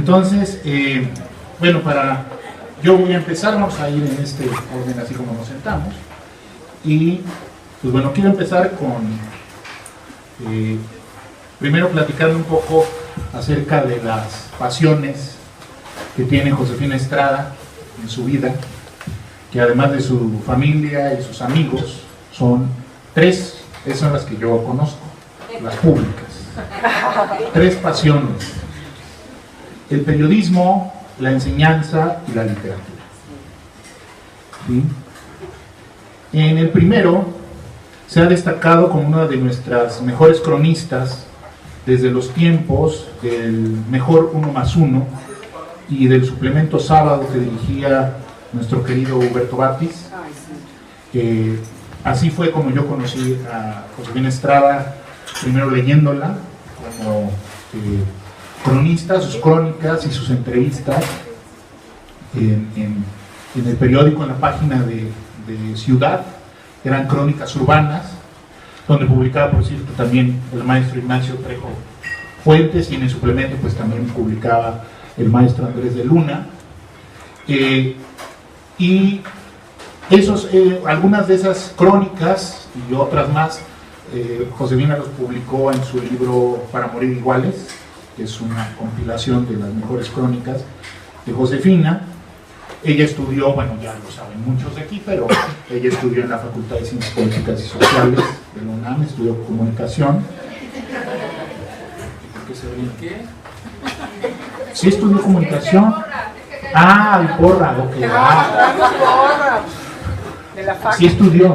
Entonces, bueno, yo voy a empezar, vamos a ir en este orden así como nos sentamos. Y, pues bueno, quiero empezar con, primero platicando un poco acerca de las pasiones que tiene Josefina Estrada en su vida, que además de su familia y sus amigos, son tres, esas son las que yo conozco, las públicas. Tres pasiones: el periodismo, la enseñanza y la literatura. ¿Sí? En el primero se ha destacado como una de nuestras mejores cronistas desde los tiempos del mejor 1+1 y del suplemento Sábado que dirigía nuestro querido Huberto Batis. Así fue como yo conocí a Josefina Estrada, primero leyéndola como cronista, sus crónicas y sus entrevistas en el periódico, en la página de Ciudad, eran crónicas urbanas, donde publicaba, por cierto, también el maestro Ignacio Trejo Fuentes, y en el suplemento pues también publicaba el maestro Andrés de Luna. Y algunas de esas crónicas y otras más, Josefina los publicó en su libro Para Morir Iguales, que es una compilación de las mejores crónicas de Josefina. Ella estudió, bueno, ya lo saben muchos de aquí, pero ella estudió en la Facultad de Ciencias Políticas y Sociales de la UNAM, estudió comunicación. ¿Qué se ve? ¿Qué? Sí estudió comunicación. Ah, el porra, ok. Sí estudió.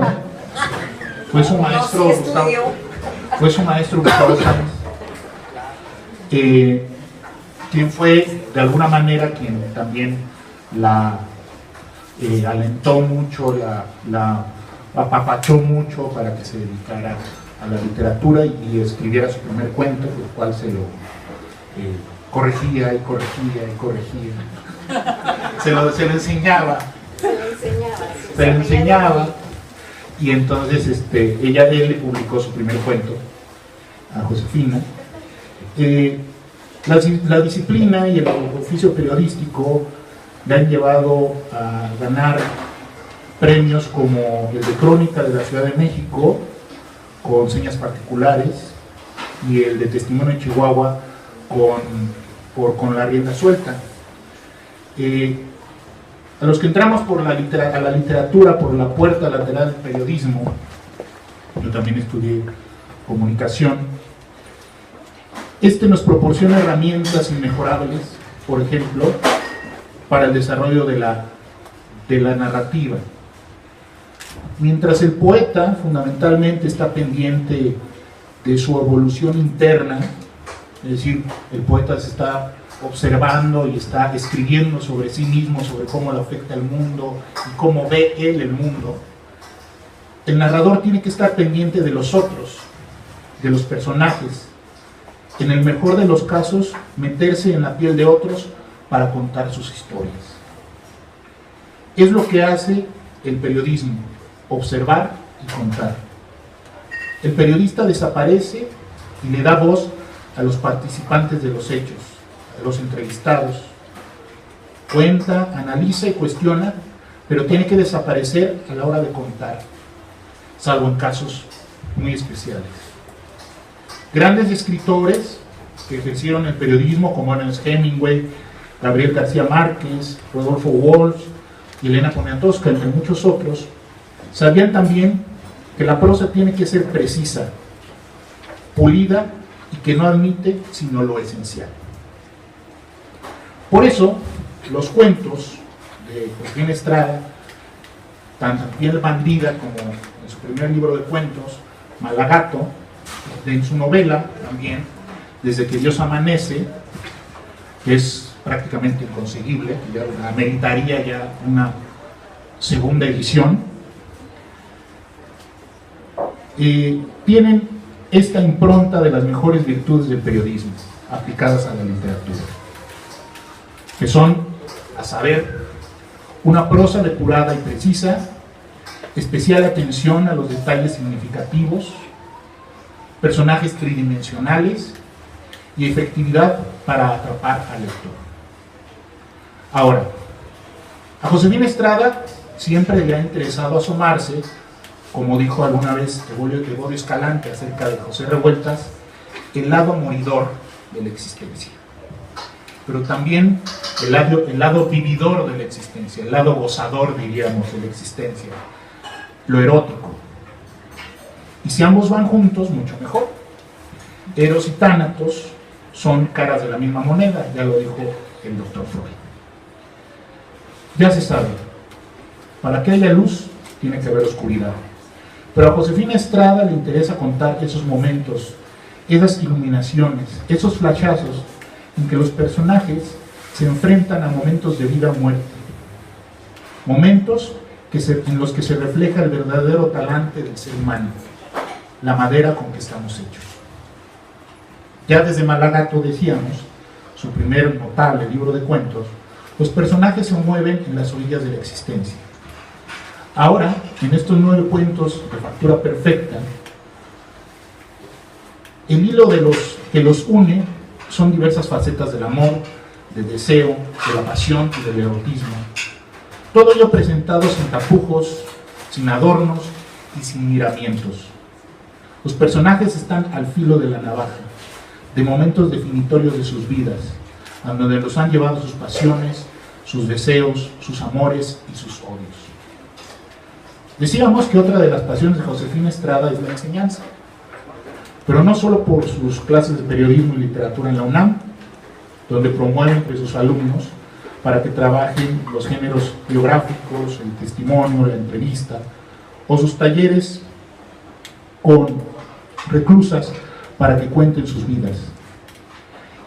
Fue su maestro Gustavo. Fue su maestro Gustavo Sáenz, quien fue de alguna manera quien también la alentó mucho, la apapachó mucho para que se dedicara a la literatura y escribiera su primer cuento, el cual se lo corregía y corregía y corregía. Se lo enseñaba. Se lo enseñaba. Y entonces él le publicó su primer cuento a Josefina. La disciplina y el oficio periodístico le han llevado a ganar premios como el de Crónica de la Ciudad de México, con señas particulares, y el de Testimonio de Chihuahua con La Rienda Suelta. A los que entramos a la literatura por la puerta lateral del periodismo, yo también estudié comunicación, nos proporciona herramientas inmejorables, por ejemplo, para el desarrollo de la narrativa. Mientras el poeta fundamentalmente está pendiente de su evolución interna, es decir, el poeta se está observando y está escribiendo sobre sí mismo, sobre cómo le afecta el mundo y cómo ve él el mundo, el narrador tiene que estar pendiente de los otros, de los personajes, en el mejor de los casos meterse en la piel de otros para contar sus historias. Es lo que hace el periodismo: observar y contar. El periodista desaparece y le da voz a los participantes de los hechos, a los entrevistados. Cuenta, analiza y cuestiona, pero tiene que desaparecer a la hora de contar, salvo en casos muy especiales. Grandes escritores que ejercieron el periodismo, como Ernest Hemingway, Gabriel García Márquez, Rodolfo Walsh y Elena Poniatowska, entre muchos otros, sabían también que la prosa tiene que ser precisa, pulida y que no admite sino lo esencial. Por eso, los cuentos de Josefina Estrada, tanto Piel Bandida como en su primer libro de cuentos, Malagato, en su novela también, Desde que Dios amanece, que es prácticamente inconseguible, que ya ameritaría ya una segunda edición, tienen esta impronta de las mejores virtudes del periodismo aplicadas a la literatura, que son, a saber, una prosa depurada y precisa, especial atención a los detalles significativos, personajes tridimensionales y efectividad para atrapar al lector. Ahora, a Josefina Estrada siempre le ha interesado asomarse, como dijo alguna vez Evodio Escalante acerca de José Revueltas, el lado moridor de la existencia, pero también el lado vividor de la existencia, el lado gozador, diríamos, de la existencia, lo erótico. Y si ambos van juntos, mucho mejor. Eros y Tánatos son caras de la misma moneda, ya lo dijo el doctor Freud. Ya se sabe, para que haya luz, tiene que haber oscuridad. Pero a Josefina Estrada le interesa contar esos momentos, esas iluminaciones, esos flashazos en que los personajes se enfrentan a momentos de vida o muerte. Momentos en los que se refleja el verdadero talante del ser humano, la madera con que estamos hechos. Ya desde Malagato decíamos, su primer notable libro de cuentos, los personajes se mueven en las orillas de la existencia. Ahora, en estos 9 cuentos de factura perfecta, el hilo que los une son diversas facetas del amor, del deseo, de la pasión y del erotismo. Todo ello presentado sin tapujos, sin adornos y sin miramientos. Los personajes están al filo de la navaja, de momentos definitorios de sus vidas, a donde los han llevado sus pasiones, sus deseos, sus amores y sus odios. Decíamos que otra de las pasiones de Josefina Estrada es la enseñanza, pero no solo por sus clases de periodismo y literatura en la UNAM, donde promueve entre sus alumnos para que trabajen los géneros biográficos, el testimonio, la entrevista, o sus talleres con reclusas para que cuenten sus vidas.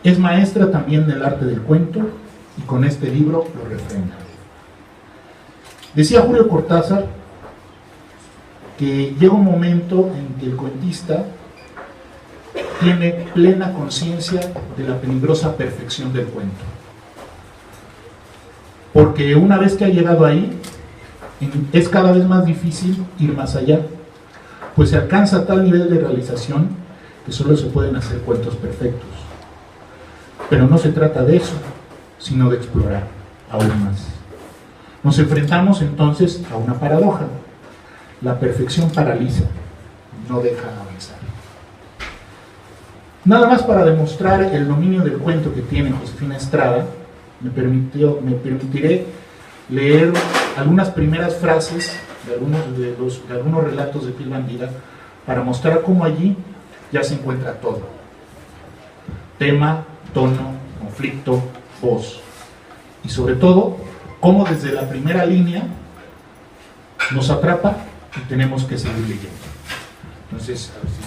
Es maestra también del arte del cuento y con este libro lo refrenda. Decía Julio Cortázar que llega un momento en que el cuentista tiene plena conciencia de la peligrosa perfección del cuento. Porque una vez que ha llegado ahí, es cada vez más difícil ir más allá, pues se alcanza tal nivel de realización que solo se pueden hacer cuentos perfectos. Pero no se trata de eso, sino de explorar aún más. Nos enfrentamos entonces a una paradoja. La perfección paraliza, no deja avanzar. Nada más para demostrar el dominio del cuento que tiene Josefina Estrada, me permitiré leer algunas primeras frases de algunos relatos de Piel Bandida para mostrar cómo allí ya se encuentra todo. Tema, tono, conflicto, voz. Y sobre todo, cómo desde la primera línea nos atrapa y tenemos que seguir leyendo. Entonces, a ver si...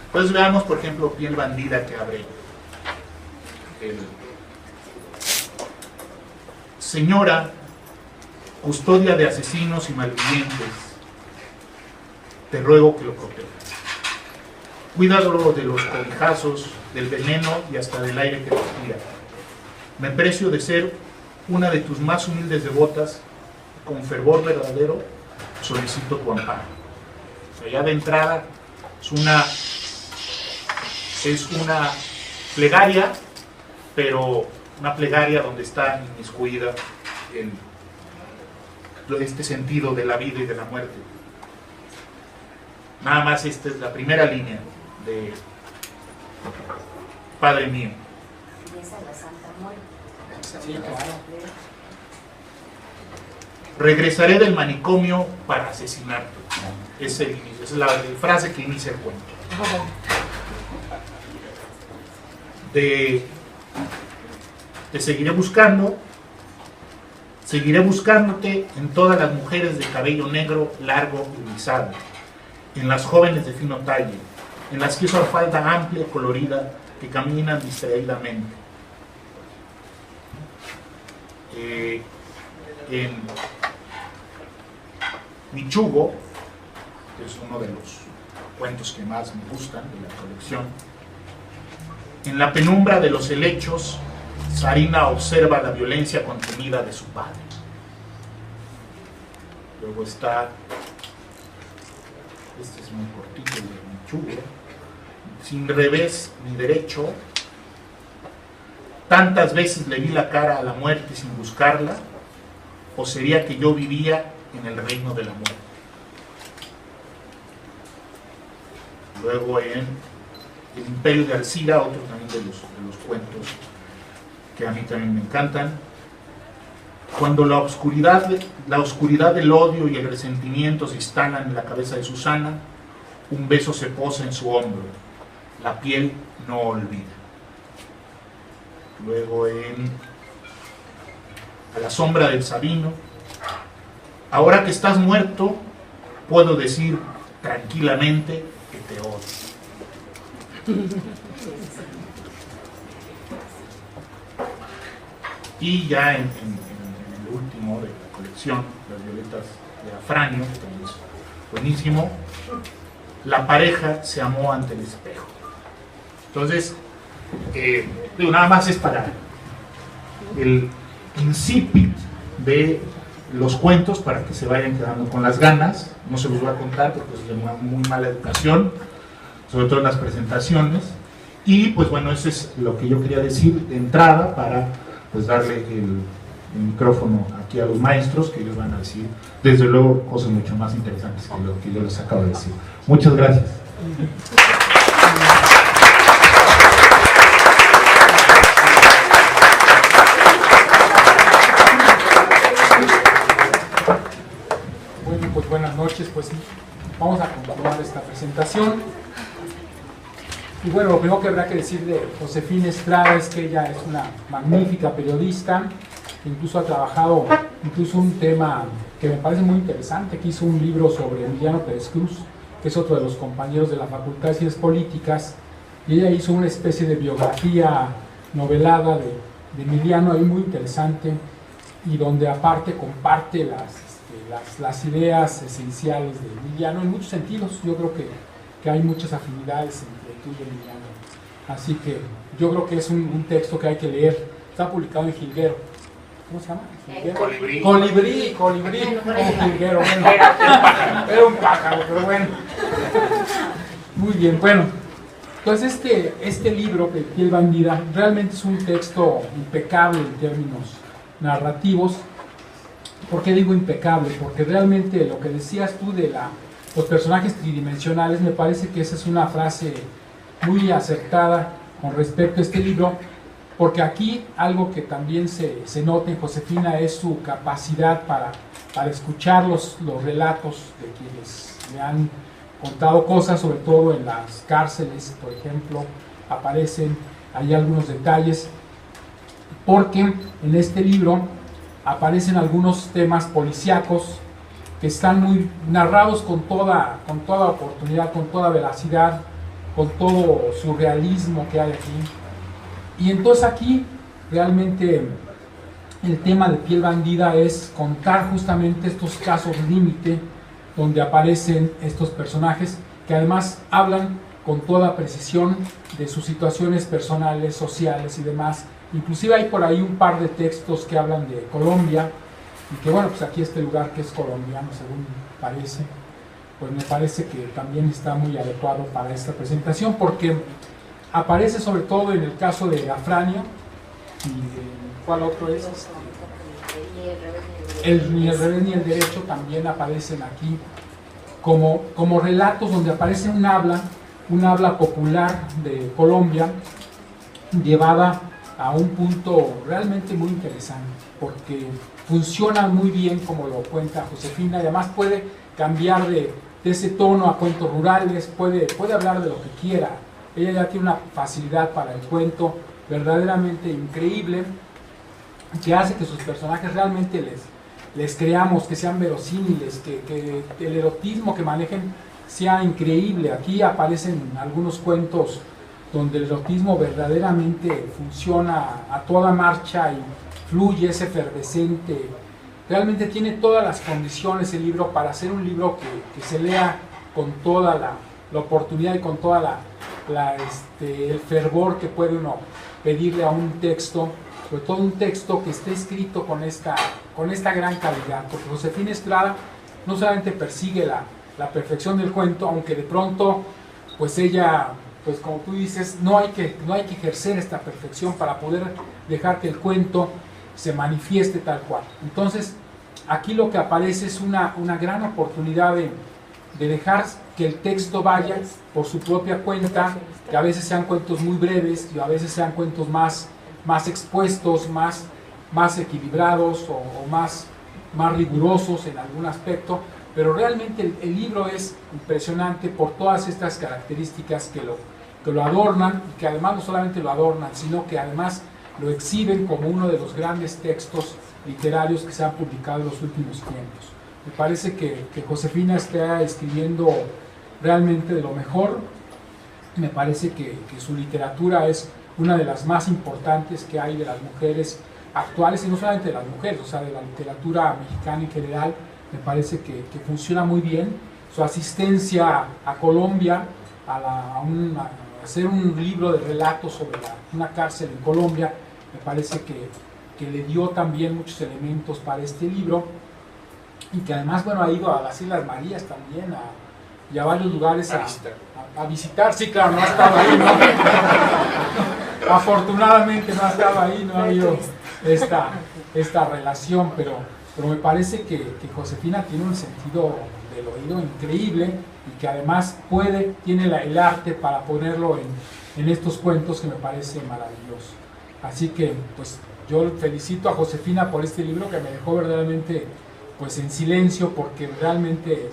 Entonces veamos, por ejemplo, Piel Bandida, que abre Señora, custodia de asesinos y malvivientes, te ruego que lo protejas. Cuídalo de los cobijazos, del veneno y hasta del aire que respira. Me precio de ser una de tus más humildes devotas, con fervor verdadero solicito tu amparo. O sea, ya de entrada es una plegaria, pero una plegaria donde está inmiscuida este sentido de la vida y de la muerte. Nada más esta es la primera línea de Padre mío. Regresaré del manicomio para asesinarte. Es el inicio, es la frase que inicia el cuento. Te seguiré buscándote en todas las mujeres de cabello negro, largo y rizado, en las jóvenes de fino talle, en las que usan falda amplia y colorida, que caminan distraídamente. En Michugo, que es uno de los cuentos que más me gustan de la colección, en la penumbra de los helechos, Sarina observa la violencia contenida de su padre. Luego está, este es muy cortito, de Michugo, sin revés ni derecho, tantas veces le vi la cara a la muerte sin buscarla, o sería que yo vivía en el reino de la muerte. Luego en El Imperio de Alcira, otro también de los cuentos que a mí también me encantan. Cuando la oscuridad del odio y el resentimiento se instalan en la cabeza de Susana, un beso se posa en su hombro, la piel no olvida. Luego en A la sombra del Sabino, ahora que estás muerto, puedo decir tranquilamente que te odio. Y ya en el último de la colección, Las violetas de Afranio, que también es buenísimo, la pareja se amó ante el espejo. Entonces, nada más es para el incipit de los cuentos, para que se vayan quedando con las ganas. No se los voy a contar porque es de muy mala educación, sobre todo en las presentaciones. Y pues bueno, eso es lo que yo quería decir de entrada, para pues darle el micrófono aquí a los maestros, que ellos van a decir desde luego cosas mucho más interesantes que lo que yo les acabo de decir. Muchas gracias. Bueno, pues buenas noches, pues vamos a continuar esta presentación. Y bueno, lo primero que habrá que decir de Josefina Estrada es que ella es una magnífica periodista, incluso ha trabajado un tema que me parece muy interesante, que hizo un libro sobre Emiliano Pérez Cruz, que es otro de los compañeros de la Facultad de Ciencias Políticas, y ella hizo una especie de biografía novelada de Emiliano, ahí muy interesante, y donde aparte comparte las ideas esenciales de Emiliano en muchos sentidos. Yo creo que hay muchas afinidades entre tú y Emiliano, así que yo creo que es un texto que hay que leer. Está publicado en Jilguero. ¿Cómo se llama? Colibrí. Colibrí, como Jilguero. Bueno, era un pájaro, pero bueno. Muy bien, bueno. Entonces este libro, de Piel Bandida, realmente es un texto impecable en términos narrativos. ¿Por qué digo impecable? Porque realmente lo que decías tú de los personajes tridimensionales, me parece que esa es una frase muy acertada con respecto a este libro, porque aquí algo que también se nota en Josefina es su capacidad para escuchar los relatos de quienes le han contado cosas, sobre todo en las cárceles, por ejemplo, aparecen ahí algunos detalles, porque en este libro aparecen algunos temas policíacos que están muy narrados con toda oportunidad, con toda veracidad, con todo surrealismo que hay aquí. Y entonces aquí realmente el tema de Piel Bandida es contar justamente estos casos límite donde aparecen estos personajes que además hablan con toda precisión de sus situaciones personales, sociales y demás. Inclusive hay por ahí un par de textos que hablan de Colombia, y que bueno, pues aquí este lugar que es colombiano, según parece, pues me parece que también está muy adecuado para esta presentación, porque aparece sobre todo en el caso de Afranio, y ¿cuál otro es? Ni el revés ni el derecho también aparecen aquí como relatos donde aparece un habla popular de Colombia, llevada a un punto realmente muy interesante, porque funciona muy bien como lo cuenta Josefina, y además puede cambiar de ese tono a cuentos rurales, puede hablar de lo que quiera. Ella ya tiene una facilidad para el cuento verdaderamente increíble, que hace que sus personajes realmente les creamos, que sean verosímiles, que el erotismo que manejen sea increíble. Aquí aparecen algunos cuentos donde el erotismo verdaderamente funciona a toda marcha y fluye, es efervescente. Realmente tiene todas las condiciones el libro para ser un libro que se lea con toda la oportunidad y con toda el fervor que puede uno pedirle a un texto, sobre todo un texto que esté escrito con esta gran calidad, porque Josefina Estrada no solamente persigue la perfección del cuento, aunque de pronto pues ella pues como tú dices, no hay que ejercer esta perfección para poder dejar que el cuento se manifieste tal cual. Entonces, aquí lo que aparece es una gran oportunidad de dejar que el texto vaya por su propia cuenta, que a veces sean cuentos muy breves y a veces sean cuentos más expuestos, más equilibrados o más rigurosos en algún aspecto, pero realmente el libro es impresionante por todas estas características que lo adornan, y que además no solamente lo adornan, sino que además lo exhiben como uno de los grandes textos literarios que se han publicado en los últimos tiempos. Me parece que Josefina está escribiendo realmente de lo mejor. Me parece que su literatura es una de las más importantes que hay de las mujeres actuales, y no solamente de las mujeres, o sea, de la literatura mexicana en general. Me parece que funciona muy bien. Su asistencia a Colombia, a hacer un libro de relatos sobre una cárcel en Colombia, me parece que le dio también muchos elementos para este libro, y que además, bueno, ha ido a las Islas Marías también, y a varios lugares a visitar. Sí, claro, no ha estado ahí, ¿no? Afortunadamente no ha estado ahí, no ha habido esta relación, pero me parece que Josefina tiene un sentido del oído increíble, y que además tiene el arte para ponerlo en estos cuentos, que me parece maravilloso. Así que pues yo felicito a Josefina por este libro, que me dejó verdaderamente pues en silencio, porque realmente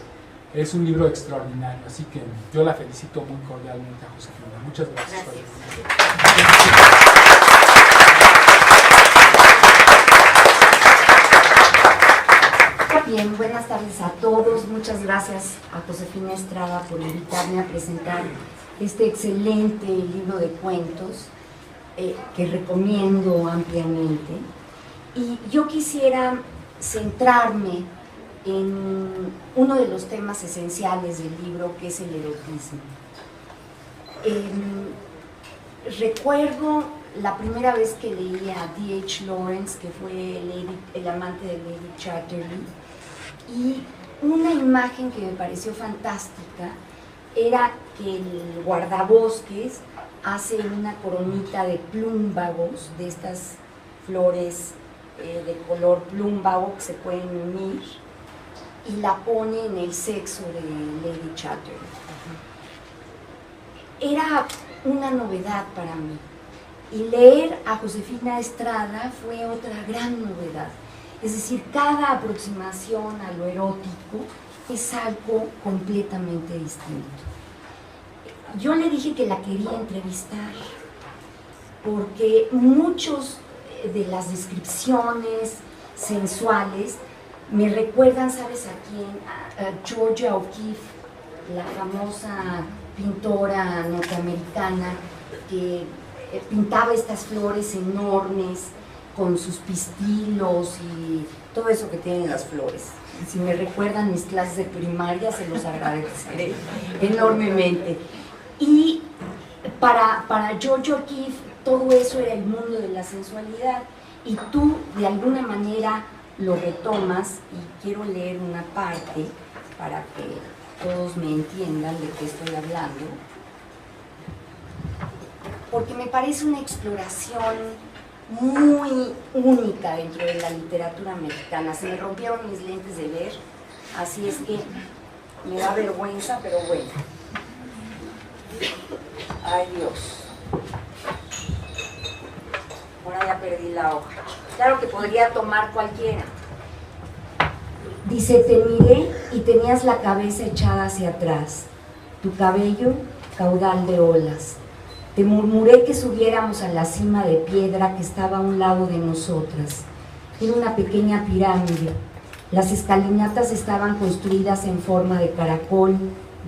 es un libro extraordinario. Así que yo la felicito muy cordialmente a Josefina. Muchas gracias. Bien, buenas tardes a todos. Muchas gracias a Josefina Estrada por invitarme a presentar este excelente libro de cuentos que recomiendo ampliamente. Y yo quisiera centrarme en uno de los temas esenciales del libro, que es el erotismo. Recuerdo la primera vez que leí a D.H. Lawrence, que fue el amante de Lady Chatterley, y una imagen que me pareció fantástica era que el guardabosques hace una coronita de plúmbagos, de estas flores de color plúmbago que se pueden unir, y la pone en el sexo de Lady Chatterley. Era una novedad para mí, y leer a Josefina Estrada fue otra gran novedad. Es decir, cada aproximación a lo erótico es algo completamente distinto. Yo le dije que la quería entrevistar porque muchos de las descripciones sensuales me recuerdan, ¿sabes a quién? A Georgia O'Keeffe, la famosa pintora norteamericana que pintaba estas flores enormes con sus pistilos y todo eso que tienen las flores. Si me recuerdan mis clases de primaria, se los agradeceré enormemente. Y para Georgia O'Keeffe todo eso era el mundo de la sensualidad, y tú de alguna manera lo retomas, y quiero leer una parte para que todos me entiendan de qué estoy hablando, porque me parece una exploración muy única dentro de la literatura mexicana. Se me rompieron mis lentes de ver, así es que me da vergüenza, pero bueno. Ay, Dios. Ahora ya perdí la hoja. Claro que podría tomar cualquiera. Dice: te miré y tenías la cabeza echada hacia atrás, tu cabello caudal de olas. Te murmuré que subiéramos a la cima de piedra que estaba a un lado de nosotras. Era una pequeña pirámide. Las escalinatas estaban construidas en forma de caracol,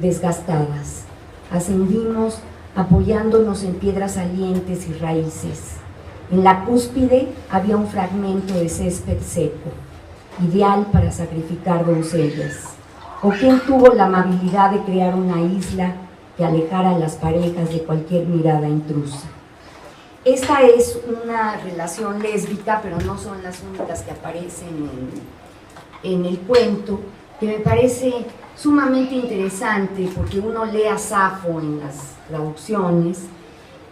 desgastadas. Ascendimos apoyándonos en piedras salientes y raíces. En la cúspide había un fragmento de césped seco, ideal para sacrificar doncellas. ¿O quién tuvo la amabilidad de crear una isla que alejara a las parejas de cualquier mirada intrusa? Esta es una relación lésbica, pero no son las únicas que aparecen en el cuento. que me parece sumamente interesante porque uno lee a Safo en las traducciones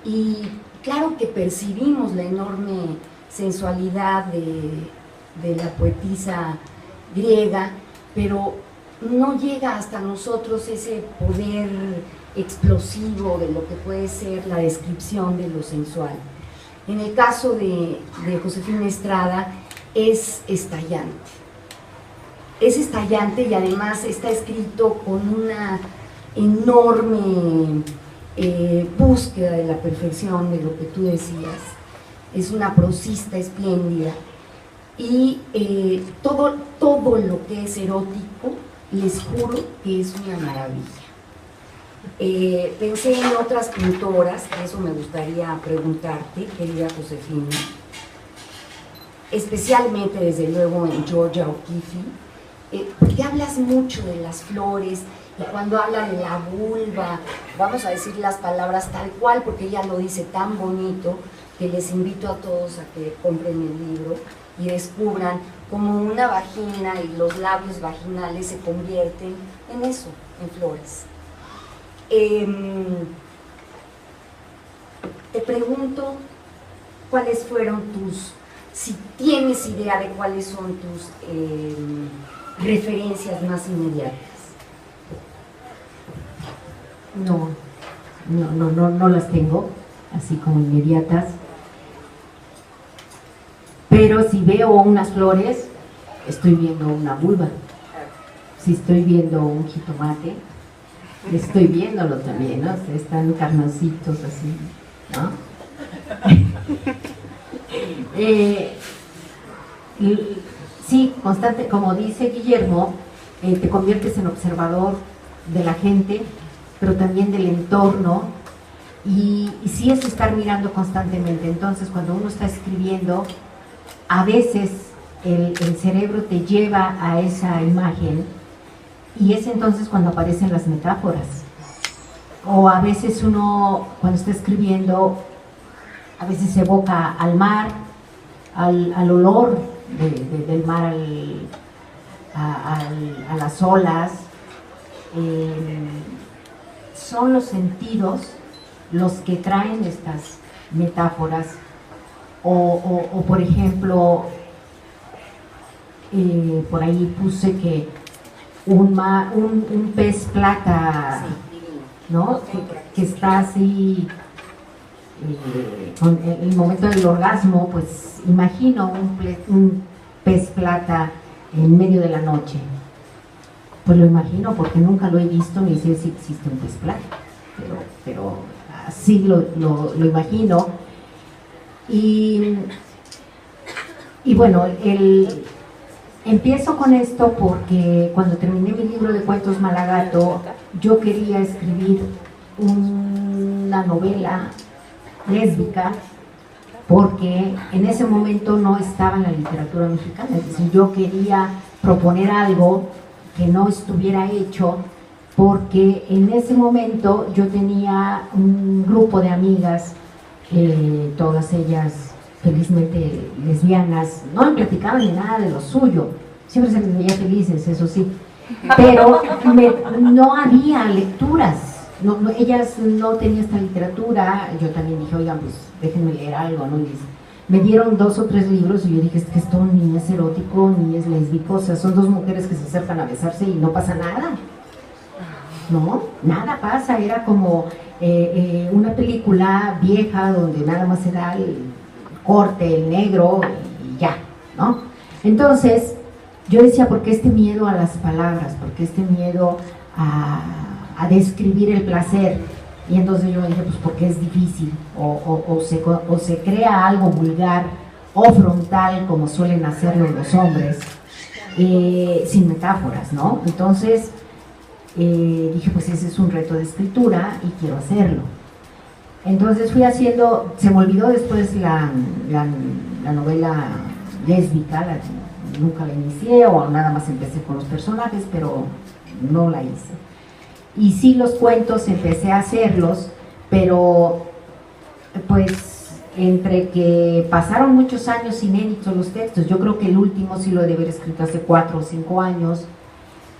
y claro que percibimos la enorme sensualidad de la poetisa griega, pero no llega hasta nosotros ese poder explosivo de lo que puede ser la descripción de lo sensual. En el caso de Josefina Estrada es estallante. Es estallante y además está escrito con una enorme búsqueda de la perfección, de lo que tú decías. Es una prosista espléndida y todo lo que es erótico, les juro que es una maravilla. Pensé en otras pintoras, que eso me gustaría preguntarte, querida Josefina, especialmente desde luego en Georgia O'Keeffe, porque hablas mucho de las flores y cuando habla de la vulva, vamos a decir las palabras tal cual porque ella lo dice tan bonito que les invito a todos a que compren el libro y descubran cómo una vagina y los labios vaginales se convierten en eso, en flores. Te pregunto cuáles fueron si tienes idea de cuáles son tus referencias más inmediatas. No las tengo así como inmediatas, pero si veo unas flores estoy viendo una vulva, si estoy viendo un jitomate estoy viéndolo también, ¿no? Están carnoncitos así, ¿no? Sí, constante, como dice Guillermo, te conviertes en observador de la gente, pero también del entorno, y sí es estar mirando constantemente. Entonces, cuando uno está escribiendo, a veces el cerebro te lleva a esa imagen, y es entonces cuando aparecen las metáforas. O a veces uno, cuando está escribiendo, a veces se evoca al mar, al olor del mar, a las olas. Son los sentidos los que traen estas metáforas. O por ejemplo, por ahí puse que un pez plata, ¿no? que está así con el momento del orgasmo, pues imagino un pez plata en medio de la noche. Pues lo imagino porque nunca lo he visto ni sé si existe un pez plata, pero así lo imagino. Y bueno, empiezo con esto porque cuando terminé mi libro de cuentos Malagato, yo quería escribir una novela lésbica porque en ese momento no estaba en la literatura mexicana. Es decir, yo quería proponer algo que no estuviera hecho porque en ese momento yo tenía un grupo de amigas, todas ellas felizmente lesbianas, no me platicaban ni nada de lo suyo, siempre se les veía felices, eso sí, pero no había lecturas, ellas no tenían esta literatura. Yo también dije, oigan, pues déjenme leer algo, ¿no? Y me dieron 2 o 3 libros y yo dije, es que esto ni es erótico ni es lésbico, o sea, son 2 mujeres que se acercan a besarse y no pasa nada, ¿no? Nada pasa, era como una película vieja donde nada más era el corte, el negro y ya, ¿no? Entonces yo decía, ¿por qué este miedo a las palabras? ¿Por qué este miedo a describir el placer? Y entonces yo me dije, pues porque es difícil, o se crea algo vulgar o frontal como suelen hacerlo los hombres, sin metáforas, ¿no? Entonces dije, pues ese es un reto de escritura y quiero hacerlo. Entonces fui haciendo, se me olvidó después la novela lésbica, nunca la inicié, o nada más empecé con los personajes, pero no la hice. Y sí, los cuentos empecé a hacerlos, pero pues entre que pasaron muchos años inéditos los textos, yo creo que el último sí lo he de haber escrito hace 4 o 5 años,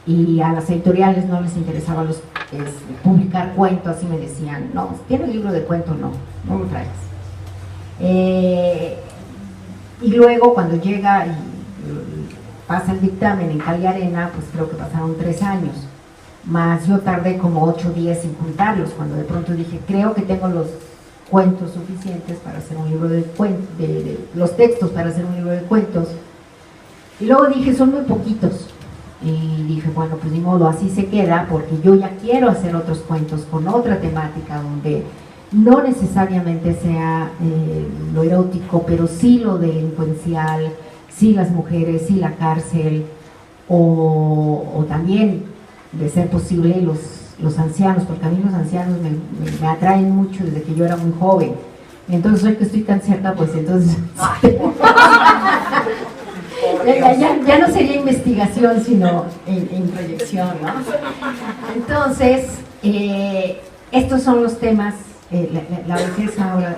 y a las editoriales no les interesaba publicar cuentos, y me decían, no, si tienes libro de cuentos, no lo traigas. Y luego cuando llega y pasa el dictamen en Cali Arena, pues creo que pasaron 3 años, más yo tardé como 8 días sin juntarlos, cuando de pronto dije, creo que tengo los cuentos suficientes para hacer un libro de cuentos, los textos para hacer un libro de cuentos. Y luego dije, son muy poquitos, y dije, bueno, pues ni modo, así se queda, porque yo ya quiero hacer otros cuentos con otra temática, donde no necesariamente sea lo erótico, pero sí lo delincuencial, sí las mujeres, sí la cárcel, o también, de ser posible, los ancianos, porque a mí los ancianos me atraen mucho desde que yo era muy joven. Entonces, hoy que estoy tan cerca, pues entonces ya no sería investigación, sino en proyección, ¿no? Entonces, estos son los temas. La vejez ahora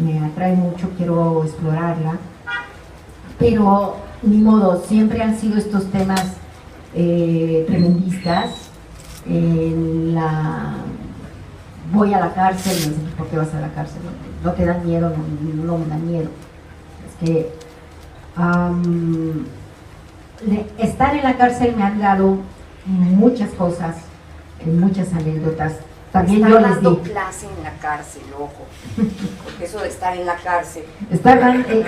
me atrae mucho, quiero explorarla, pero ni modo, siempre han sido estos temas tremendistas. Voy a la cárcel, no sé por qué vas a la cárcel, no te da miedo, no me da miedo. Es que estar en la cárcel me han dado muchas cosas, muchas anécdotas. También está yo les dando di clase en la cárcel, ojo, porque eso de estar en la cárcel.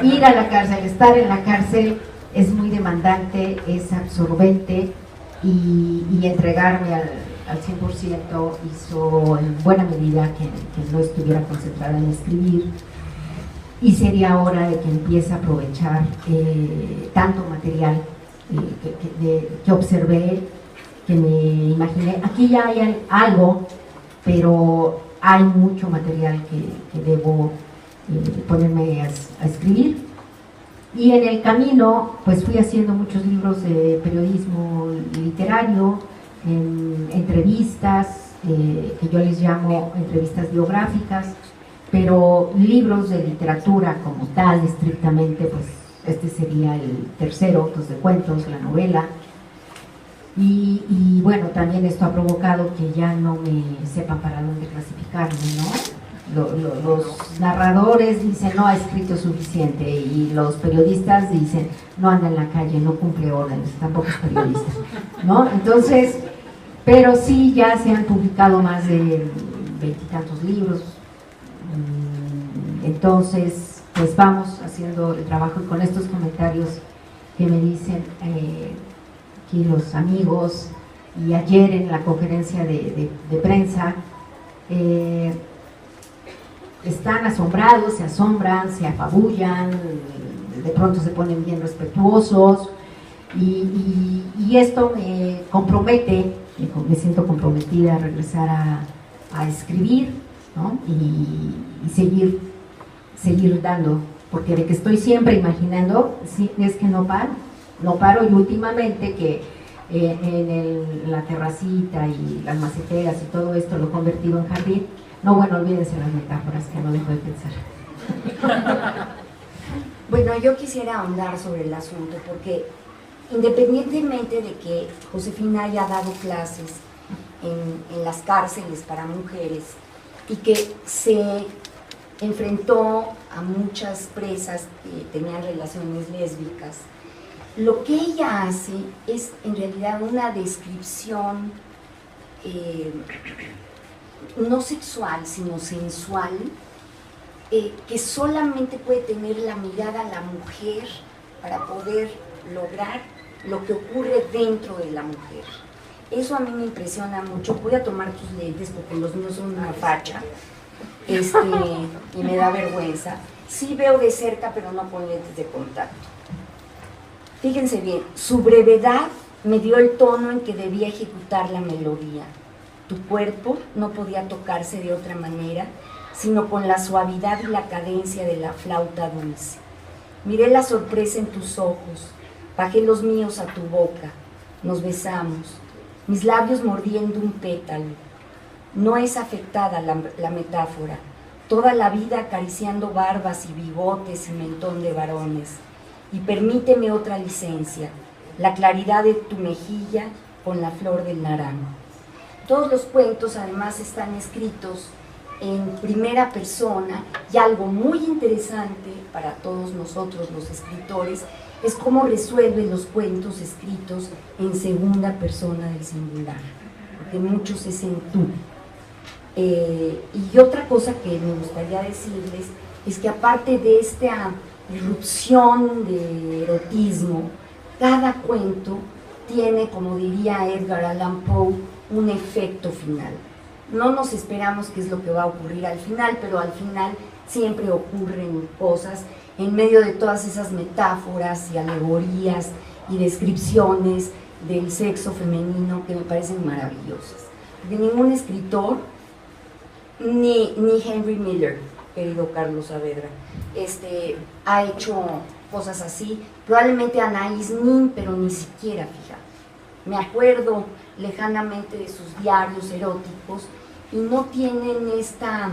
Ir a la cárcel, estar en la cárcel es muy demandante, es absorbente, y entregarme al 100% hizo en buena medida que no estuviera concentrada en escribir, y sería hora de que empiece a aprovechar tanto material que observé, que me imaginé. Aquí ya hay algo, pero hay mucho material que debo ponerme a escribir. Y en el camino, pues fui haciendo muchos libros de periodismo literario, entrevistas, que yo les llamo entrevistas biográficas, pero libros de literatura como tal, estrictamente, pues este sería el tercero, los de cuentos, la novela. Y bueno, también esto ha provocado que ya no me sepan para dónde clasificarme, ¿no? Los narradores dicen, no ha escrito suficiente, y los periodistas dicen, no anda en la calle, no cumple órdenes, tampoco es periodista, ¿no? Entonces, pero sí ya se han publicado más de 20 y tantos libros. Entonces, pues vamos haciendo el trabajo, y con estos comentarios que me dicen aquí los amigos, y ayer en la conferencia de prensa, están asombrados, se asombran, se apabullan, de pronto se ponen bien respetuosos, y esto me compromete, me siento comprometida a regresar a escribir, ¿no? y seguir dando, porque de que estoy siempre imaginando, sí, es que no paro, y últimamente que en la terracita y las maceteras y todo esto lo he convertido en jardín. No, bueno, olvídense las metáforas, que no dejo de pensar. Bueno, yo quisiera ahondar sobre el asunto, porque independientemente de que Josefina haya dado clases en las cárceles para mujeres, y que se enfrentó a muchas presas que tenían relaciones lésbicas, lo que ella hace es en realidad una descripción no sexual, sino sensual, que solamente puede tener la mirada a la mujer para poder lograr lo que ocurre dentro de la mujer. Eso a mí me impresiona mucho. Voy a tomar tus lentes porque los míos son una facha, y me da vergüenza. Sí veo de cerca, pero no con lentes de contacto. Fíjense bien, su brevedad me dio el tono en que debía ejecutar la melodía. Tu cuerpo no podía tocarse de otra manera, sino con la suavidad y la cadencia de la flauta dulce. Miré la sorpresa en tus ojos, bajé los míos a tu boca, nos besamos, mis labios mordiendo un pétalo. No es afectada la metáfora, toda la vida acariciando barbas y bigotes y mentón de varones. Y permíteme otra licencia, la claridad de tu mejilla con la flor del naranjo. Todos los cuentos además están escritos en primera persona, y algo muy interesante para todos nosotros los escritores es cómo resuelve los cuentos escritos en segunda persona del singular, porque muchos es en tú. Y otra cosa que me gustaría decirles es que aparte de esta irrupción de erotismo, cada cuento tiene, como diría Edgar Allan Poe, un efecto final. No nos esperamos qué es lo que va a ocurrir al final, pero al final siempre ocurren cosas en medio de todas esas metáforas y alegorías y descripciones del sexo femenino que me parecen maravillosas. De ningún escritor, ni Henry Miller, querido Carlos Saavedra, ha hecho cosas así. Probablemente Anaïs Nin, pero ni siquiera, fíjate. Me acuerdo lejanamente de sus diarios eróticos y no tienen esta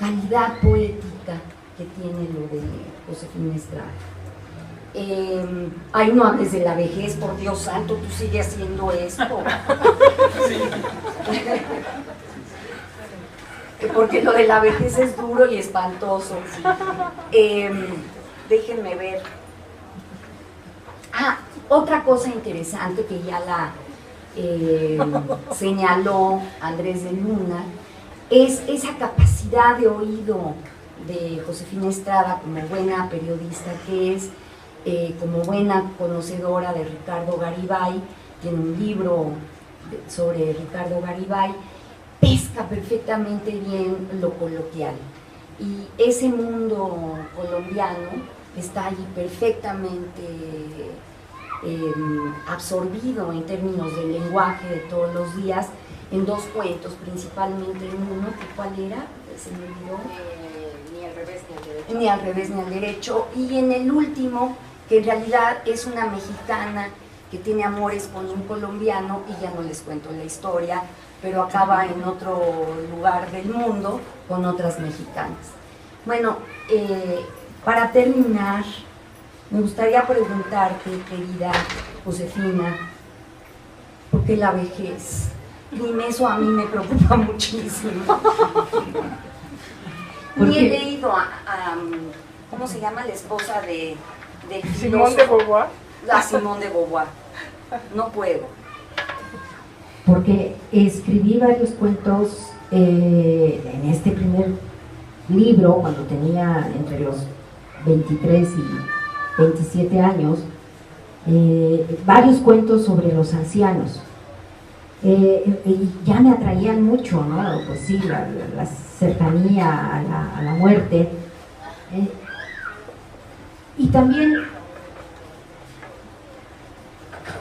calidad poética que tiene lo de Josefina Estrada. Ay, no hables de la vejez, por Dios santo, tú sigues haciendo esto. Porque lo de la vejez es duro y espantoso. Déjenme ver. Otra cosa interesante que ya la señaló Andrés de Luna es esa capacidad de oído de Josefina Estrada como buena periodista que es, como buena conocedora de Ricardo Garibay. Tiene un libro sobre Ricardo Garibay, pesca perfectamente bien lo coloquial, y ese mundo colombiano está allí perfectamente absorbido en términos del lenguaje de todos los días, en dos cuentos, principalmente en uno, que ¿cuál era? Se me olvidó. Ni al revés ni al derecho. Ni al revés ni al derecho, y en el último, que en realidad es una mexicana que tiene amores con un colombiano, y ya no les cuento la historia, pero acaba en otro lugar del mundo con otras mexicanas. Bueno, para terminar, me gustaría preguntarte, querida Josefina, ¿por qué la vejez? Dime, eso a mí me preocupa muchísimo. Ni he leído a ¿cómo se llama la esposa de Simone de Beauvoir? La Simone de Beauvoir. No puedo. Porque escribí varios cuentos en este primer libro cuando tenía entre los 23 y 27 años, varios cuentos sobre los ancianos. Y ya me atraían mucho, ¿no? Pues sí, la cercanía a la muerte. Y también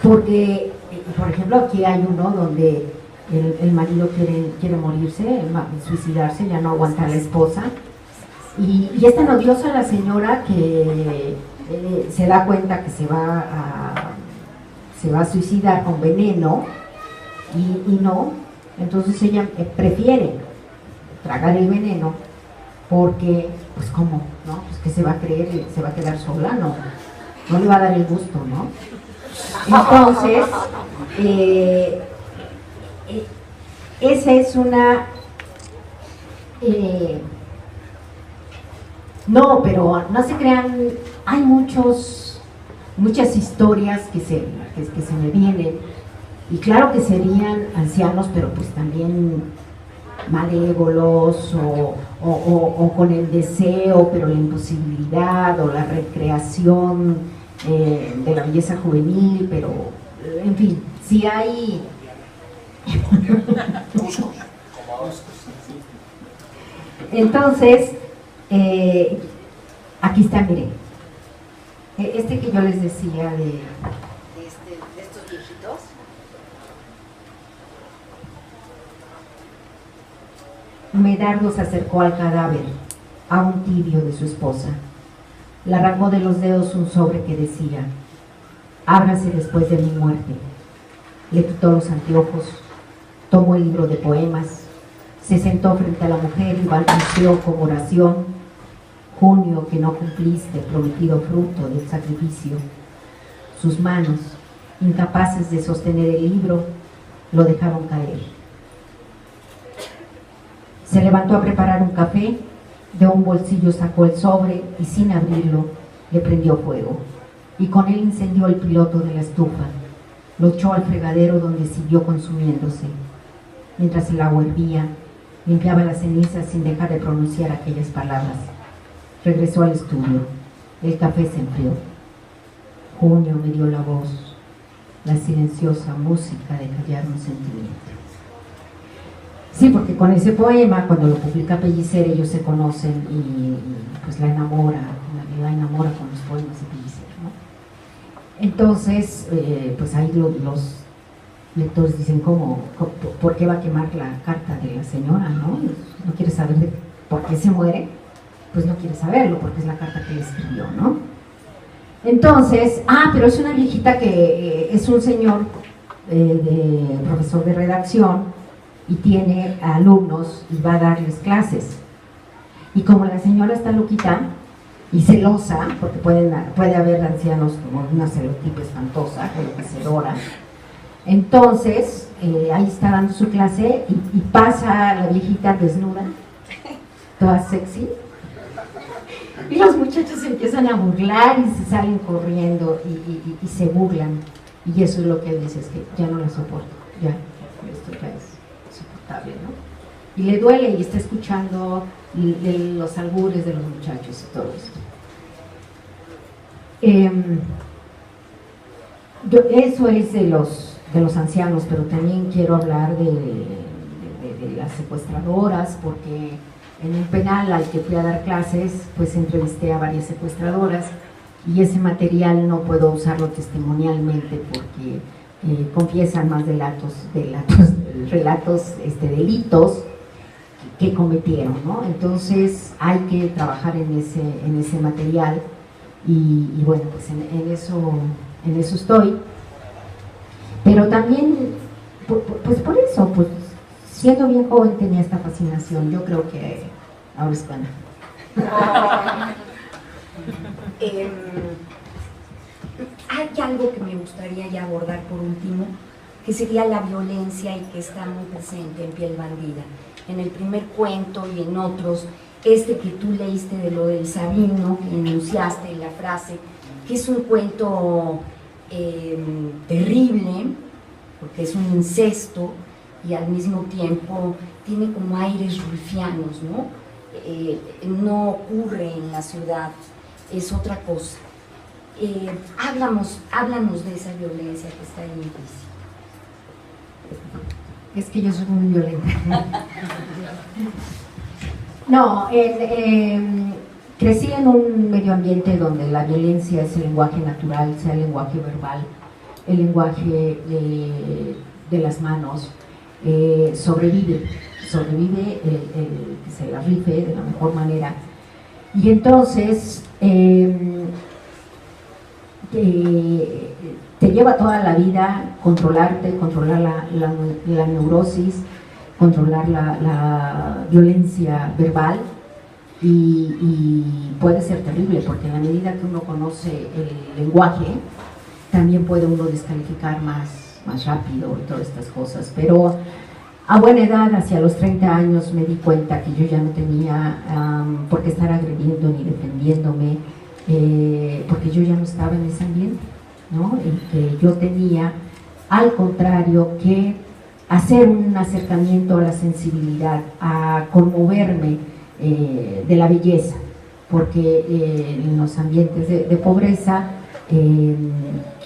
porque, por ejemplo, aquí hay uno donde el marido quiere morirse, suicidarse, ya no aguanta a la esposa, y es tan odiosa la señora que se da cuenta que se va a suicidar con veneno, y no, entonces ella prefiere tragar el veneno porque, pues ¿cómo? ¿No? Pues que se va a creer, se va a quedar sola, no le va a dar el gusto, ¿no? Entonces, esa es una... no, pero no se crean, hay muchas historias que se me vienen, y claro que serían ancianos, pero pues también malévolos o con el deseo, pero la imposibilidad o la recreación de la belleza juvenil, pero en fin, si hay... Entonces, aquí está, miren, este que yo les decía de estos viejitos. Medardo se acercó al cadáver, aún tibio, de su esposa. Le arrancó de los dedos un sobre que decía: ábrase después de mi muerte. Le quitó los anteojos, tomó el libro de poemas, se sentó frente a la mujer y balbuceó con oración: junio que no cumpliste, prometido fruto del sacrificio. Sus manos, incapaces de sostener el libro, lo dejaron caer. Se levantó a preparar un café, de un bolsillo sacó el sobre y sin abrirlo le prendió fuego. Y con él incendió el piloto de la estufa. Lo echó al fregadero donde siguió consumiéndose. Mientras el agua hervía, limpiaba las cenizas sin dejar de pronunciar aquellas palabras. Regresó al estudio. El café se enfrió. Junio me dio la voz, la silenciosa música de callar un sentimiento. Sí, porque con ese poema, cuando lo publica Pellicer, ellos se conocen y pues la enamora con los poemas de Pellicer, ¿no? Entonces, pues ahí los lectores dicen, ¿por qué va a quemar la carta de la señora, no? No quiere saber por qué se muere, pues no quiere saberlo, porque es la carta que le escribió, ¿no? Entonces, pero es una viejita que es un señor profesor de redacción, y tiene alumnos y va a darles clases. Y como la señora está loquita y celosa, porque puede haber ancianos como una celotipia espantosa, enloquecedora, entonces ahí está dando su clase y pasa la viejita desnuda, toda sexy, y los muchachos se empiezan a burlar y se salen corriendo y se burlan. Y eso es lo que él dice, es que ya no la soporto, ya, esto ya es insoportable, ¿no? Y le duele y está escuchando los albures de los muchachos y todo esto. Eso es de los ancianos, pero también quiero hablar de las secuestradoras, porque en un penal al que fui a dar clases, pues entrevisté a varias secuestradoras, y ese material no puedo usarlo testimonialmente porque confiesan más delitos que cometieron, ¿no? Entonces hay que trabajar en ese material y bueno, pues en eso estoy. Pero también, pues por eso, pues siendo bien joven tenía esta fascinación. Yo creo que ahora es cuando. Hay algo que me gustaría ya abordar por último, que sería la violencia y que está muy presente en Piel Bandida. En el primer cuento y en otros, que tú leíste de lo del Sabino, que enunciaste la frase, que es un cuento terrible, porque es un incesto y al mismo tiempo tiene como aires rufianos, ¿no? No ocurre en la ciudad, es otra cosa. Háblanos de esa violencia que está ahí implícita. Es que yo soy muy violenta. No, crecí en un medio ambiente donde la violencia es el lenguaje natural, sea el lenguaje verbal, el lenguaje de las manos. Sobrevive el que se la rife de la mejor manera. Y entonces te lleva toda la vida controlarte, controlar la neurosis, controlar la violencia verbal y puede ser terrible porque en la medida que uno conoce el lenguaje también puede uno descalificar más rápido y todas estas cosas. Pero a buena edad, hacia los 30 años, me di cuenta que yo ya no tenía por qué estar agrediendo ni defendiéndome, porque yo ya no estaba en ese ambiente, ¿no? Y que yo tenía, al contrario, que hacer un acercamiento a la sensibilidad, a conmoverme de la belleza, porque en los ambientes de pobreza,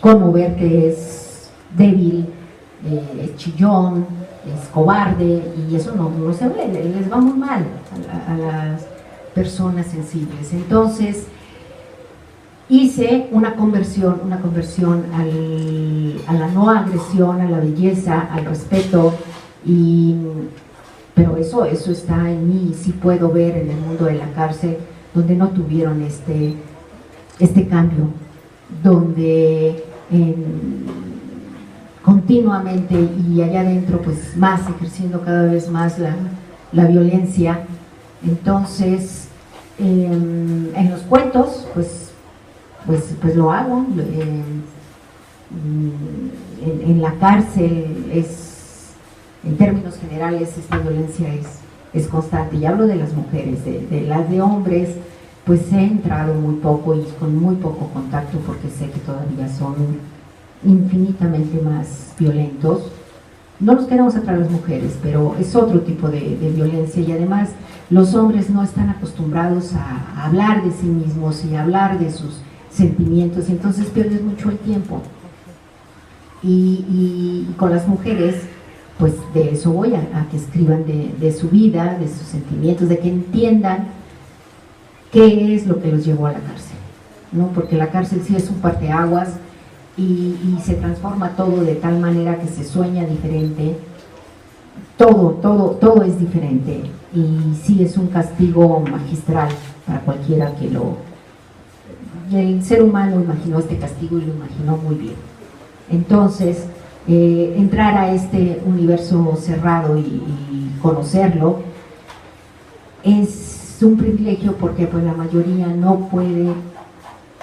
conmoverte es débil, es chillón, es cobarde, y eso no se ve, les va muy mal a las personas sensibles. Entonces hice una conversión a la no agresión, a la belleza, al respeto, pero eso está en mí. Sí puedo ver en el mundo de la cárcel donde no tuvieron este cambio, donde continuamente y allá adentro pues más ejerciendo cada vez más la violencia. Entonces en los cuentos pues lo hago, en la cárcel es en términos generales esta violencia es constante. Y hablo de las mujeres, de las de hombres, pues he entrado muy poco y con muy poco contacto porque sé que todavía son infinitamente más violentos. No nos quedamos atrás las mujeres, pero es otro tipo de violencia, y además los hombres no están acostumbrados a hablar de sí mismos y a hablar de sus sentimientos, y entonces pierdes mucho el tiempo. Y con las mujeres, pues de eso voy, a que escriban de su vida, de sus sentimientos, de que entiendan qué es lo que los llevó a la cárcel, ¿no? Porque la cárcel sí es un parteaguas y se transforma todo de tal manera que se sueña diferente, todo es diferente, y sí es un castigo magistral para cualquiera que el ser humano imaginó este castigo y lo imaginó muy bien. Entonces, entrar a este universo cerrado y conocerlo es un privilegio, porque pues la mayoría no puede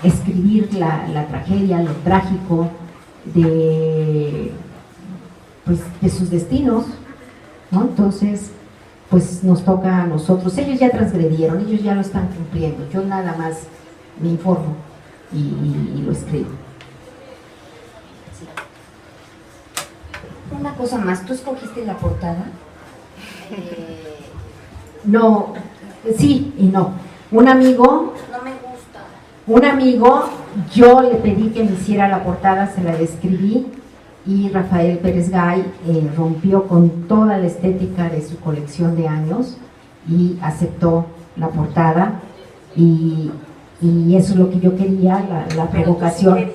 escribir la tragedia, lo trágico de sus destinos, ¿no? Entonces, pues nos toca a nosotros. Ellos ya transgredieron, ellos ya lo están cumpliendo. Yo nada más me informo y lo escribo. Sí. Una cosa más, ¿tú escogiste la portada? No, sí y no. Un amigo, yo le pedí que me hiciera la portada, se la describí, y Rafael Pérez Gay rompió con toda la estética de su colección de años y aceptó la portada, y eso es lo que yo quería, la provocación.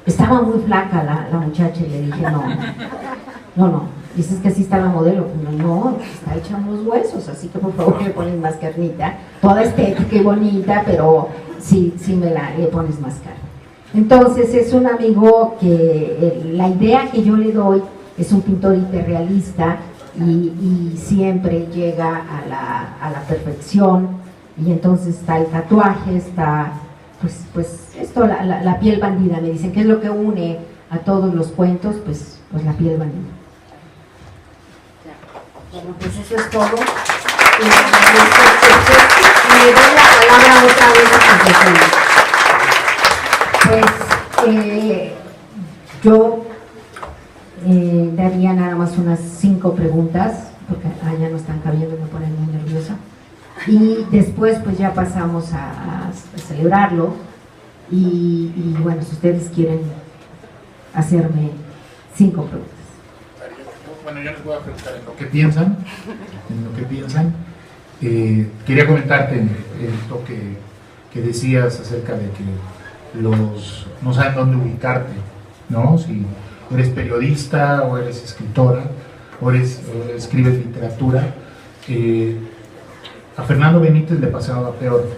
Estaba muy flaca la muchacha, y le dije no, dices que así está la modelo, no, está hecha unos huesos, así que por favor le pones más carnita, toda estética y bonita, pero sí le pones más carne. Entonces es un amigo que la idea que yo le doy es un pintor hiperrealista y siempre llega a la perfección, y entonces está el tatuaje, está pues esto, la piel bandida, me dicen, ¿qué es lo que une a todos los cuentos? Pues la piel bandida. Bueno, pues eso es todo. Y le doy la palabra otra vez a Pues yo daría nada más unas 5 preguntas, porque ya no están cabiendo, me ponen muy nerviosa. Y después pues ya pasamos a celebrarlo, y bueno, si ustedes quieren hacerme 5 preguntas. Bueno, yo les voy a preguntar en lo que piensan. Quería comentarte esto que decías acerca de que no saben dónde ubicarte, ¿no? Si eres periodista o eres escritora o escribes literatura. A Fernando Benítez le pasaba peor,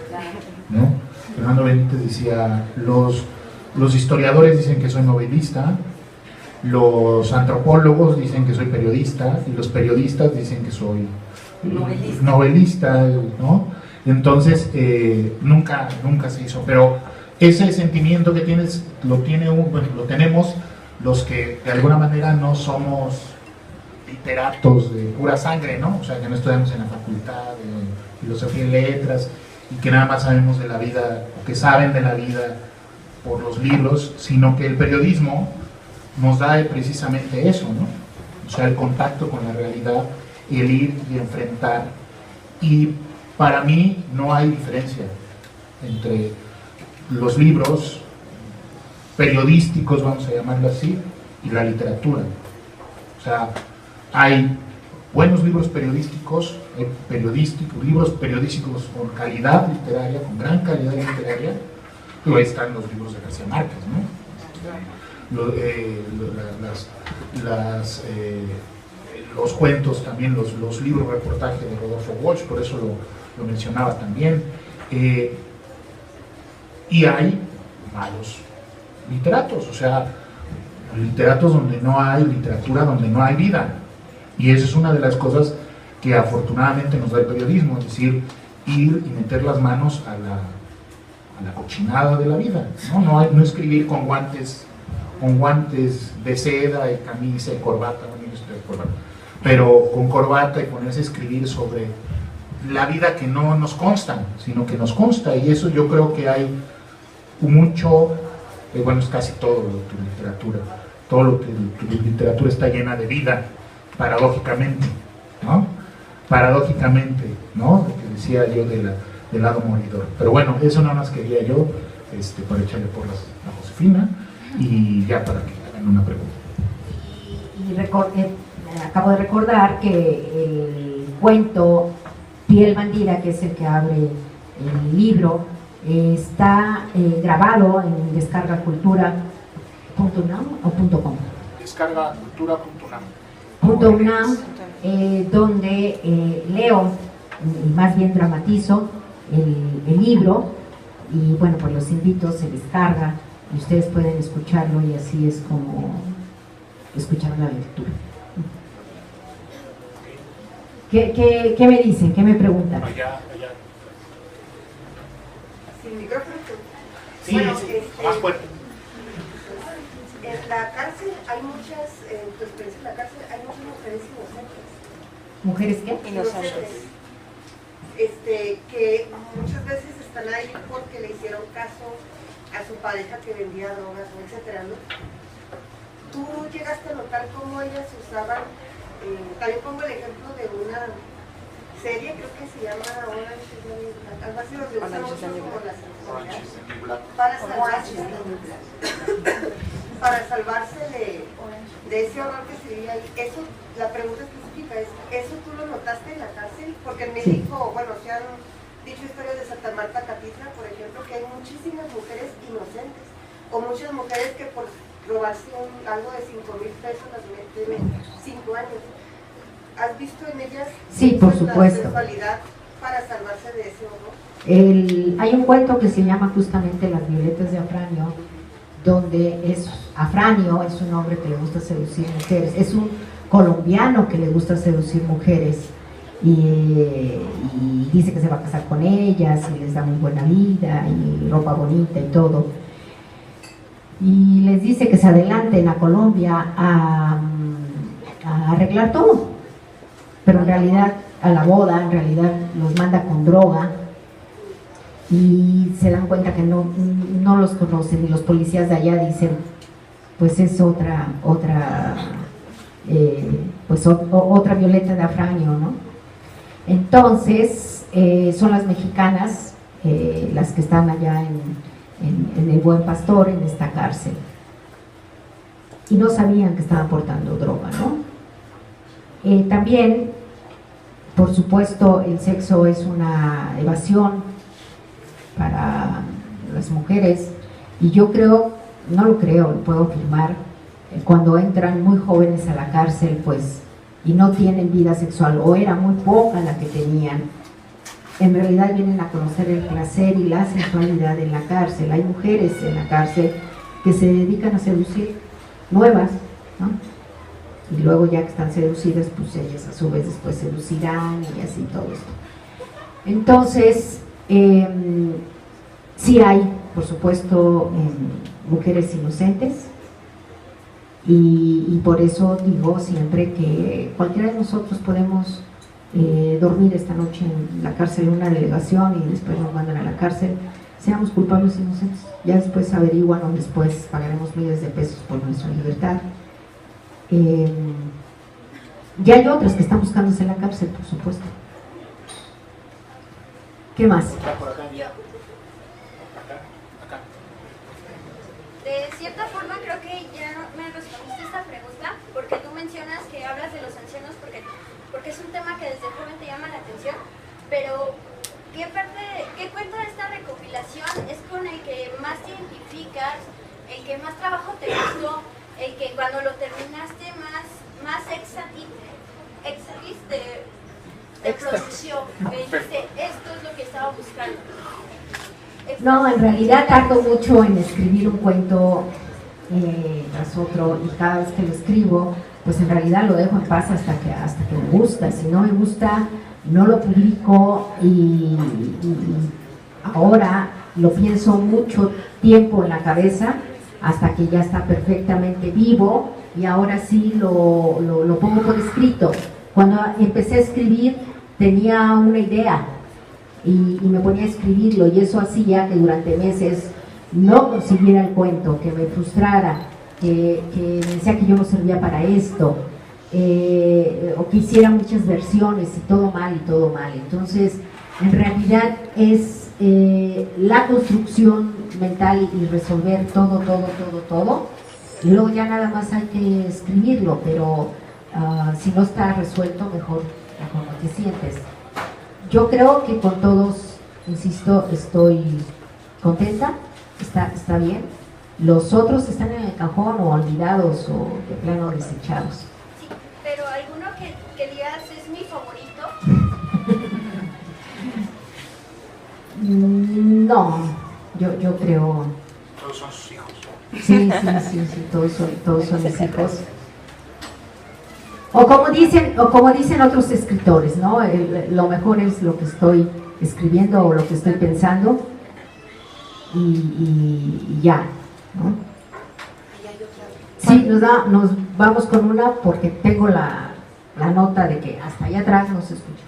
¿no? Fernando Benítez decía, los historiadores dicen que soy novelista, los antropólogos dicen que soy periodista, y los periodistas dicen que soy novelista, ¿no? Entonces nunca se hizo, pero ese sentimiento que tienes lo tenemos los que de alguna manera no somos literatos de pura sangre, ¿no? O sea, que no estudiamos en la facultad de filosofía y letras, y que nada más sabemos de la vida, o que saben de la vida por los libros, sino que el periodismo nos da precisamente eso, ¿no? O sea, el contacto con la realidad, el ir y enfrentar. Y para mí no hay diferencia entre los libros periodísticos, vamos a llamarlo así, y la literatura. O sea, hay buenos libros periodísticos, libros periodísticos con calidad literaria, con gran calidad literaria. Luego están los libros de García Márquez, ¿no? Los cuentos también, los libros reportaje de Rodolfo Walsh, por eso lo mencionaba también. Y hay malos literatos, o sea, literatos donde no hay literatura, donde no hay vida. Y esa es una de las cosas que afortunadamente nos da el periodismo, es decir, ir y meter las manos a la cochinada de la vida, ¿no? No escribir con guantes de seda y camisa y corbata. Bueno, estoy de acuerdo. Pero con corbata y ponerse a escribir sobre la vida que no nos consta, sino que nos consta, y eso yo creo que hay mucho, bueno, es casi todo tu literatura, todo lo que tu literatura está llena de vida, paradójicamente, ¿no? Paradójicamente, ¿no? Lo que decía yo del lado moridor. Pero bueno, eso nada más quería yo, para echarle porras a Josefina, y ya para que hagan una pregunta. Y acabo de recordar que el cuento Piel Bandida, que es el que abre el libro, está grabado en descargacultura.unam o .com. Descargacultura.unam. Donde leo, y más bien dramatizo el libro, y bueno, pues los invito, se descarga y ustedes pueden escucharlo, y así es como escuchar la lectura. ¿Qué me dicen? ¿Qué me preguntan? Allá. Sin micrófono. Sí, Bueno, sí, más fuerte. En la cárcel hay muchas, en tu experiencia en la cárcel, hay muchas mujeres inocentes. ¿Mujeres qué? Inocentes. Que muchas veces están ahí porque le hicieron caso a su pareja que vendía drogas, etcétera, ¿no? Tú llegaste a notar cómo ellas usaban, también pongo el ejemplo de una serie, creo que se llama Orange is the New Black, algo así, donde usan mucho como las para salvarse de ese horror que se vivía ahí. Eso, la pregunta específica es, ¿eso tú lo notaste en la cárcel? Porque en México, bueno, se han dicho historias de Santa Marta Catitla, por ejemplo, que hay muchísimas mujeres inocentes, o muchas mujeres que por robarse algo de 5,000 pesos las meten 5 años. ¿Has visto en ellas por supuesto, la sexualidad para salvarse de ese horror? Hay un cuento que se llama justamente Las violetas de Afranio, donde Afranio es un hombre que le gusta seducir mujeres, es un colombiano que le gusta seducir mujeres, y dice que se va a casar con ellas y les da muy buena vida y ropa bonita y todo, y les dice que se adelanten a Colombia a arreglar todo, pero en realidad a la boda, en realidad los manda con droga, y se dan cuenta que no los conocen, y los policías de allá dicen, pues es otra Violeta de Afranio, ¿no? Entonces son las mexicanas las que están allá en el Buen Pastor, en esta cárcel, y no sabían que estaban portando droga, ¿no? También, por supuesto, el sexo es una evasión para las mujeres, y yo creo, no lo creo, lo puedo afirmar, cuando entran muy jóvenes a la cárcel, pues, y no tienen vida sexual, o era muy poca la que tenían, en realidad vienen a conocer el placer y la sensualidad en la cárcel. Hay mujeres en la cárcel que se dedican a seducir, nuevas, ¿no? Y luego, ya que están seducidas, pues ellas a su vez después seducirán, y así todo esto. Entonces, sí hay, por supuesto, mujeres inocentes, y por eso digo siempre que cualquiera de nosotros podemos dormir esta noche en la cárcel, en una delegación, y después nos mandan a la cárcel, seamos culpables e inocentes. Ya después averiguan, o después pagaremos miles de pesos por nuestra libertad. Ya hay otras que están buscándose en la cárcel, por supuesto. ¿Qué más? De cierta forma creo que ya me respondiste esta pregunta, porque tú mencionas que hablas de los ancianos porque es un tema que desde joven te llama la atención, pero ¿qué cuento de esta recopilación es con el que más te identificas, el que más trabajo te costó, el que cuando lo terminaste más éxtasis de producción, que dijiste, esto es lo que estaba buscando? No, en realidad tardo mucho en escribir un cuento tras otro, y cada vez que lo escribo, pues en realidad lo dejo en paz hasta que me gusta. Si no me gusta, no lo publico, y ahora lo pienso mucho tiempo en la cabeza, hasta que ya está perfectamente vivo y ahora sí lo pongo por escrito. Cuando empecé a escribir tenía una idea y me ponía a escribirlo, y eso hacía que durante meses no consiguiera el cuento, que me frustrara, que me decía que yo no servía para esto, o que hiciera muchas versiones y todo mal y todo mal. Entonces, en realidad es la construcción mental y resolver todo, y luego ya nada más hay que escribirlo, pero si no está resuelto, mejor no te sientes. Yo creo que con todos, insisto, estoy contenta, está bien. Los otros están en el cajón o olvidados o de plano desechados. Sí, pero alguno que digas es mi favorito. No, yo creo... Todos son sus hijos. Sí, todos son mis hijos. O como dicen otros escritores, ¿no? Lo mejor es lo que estoy escribiendo o lo que estoy pensando y ya, ¿no? Sí, nos vamos con una porque tengo la nota de que hasta allá atrás no se escucha.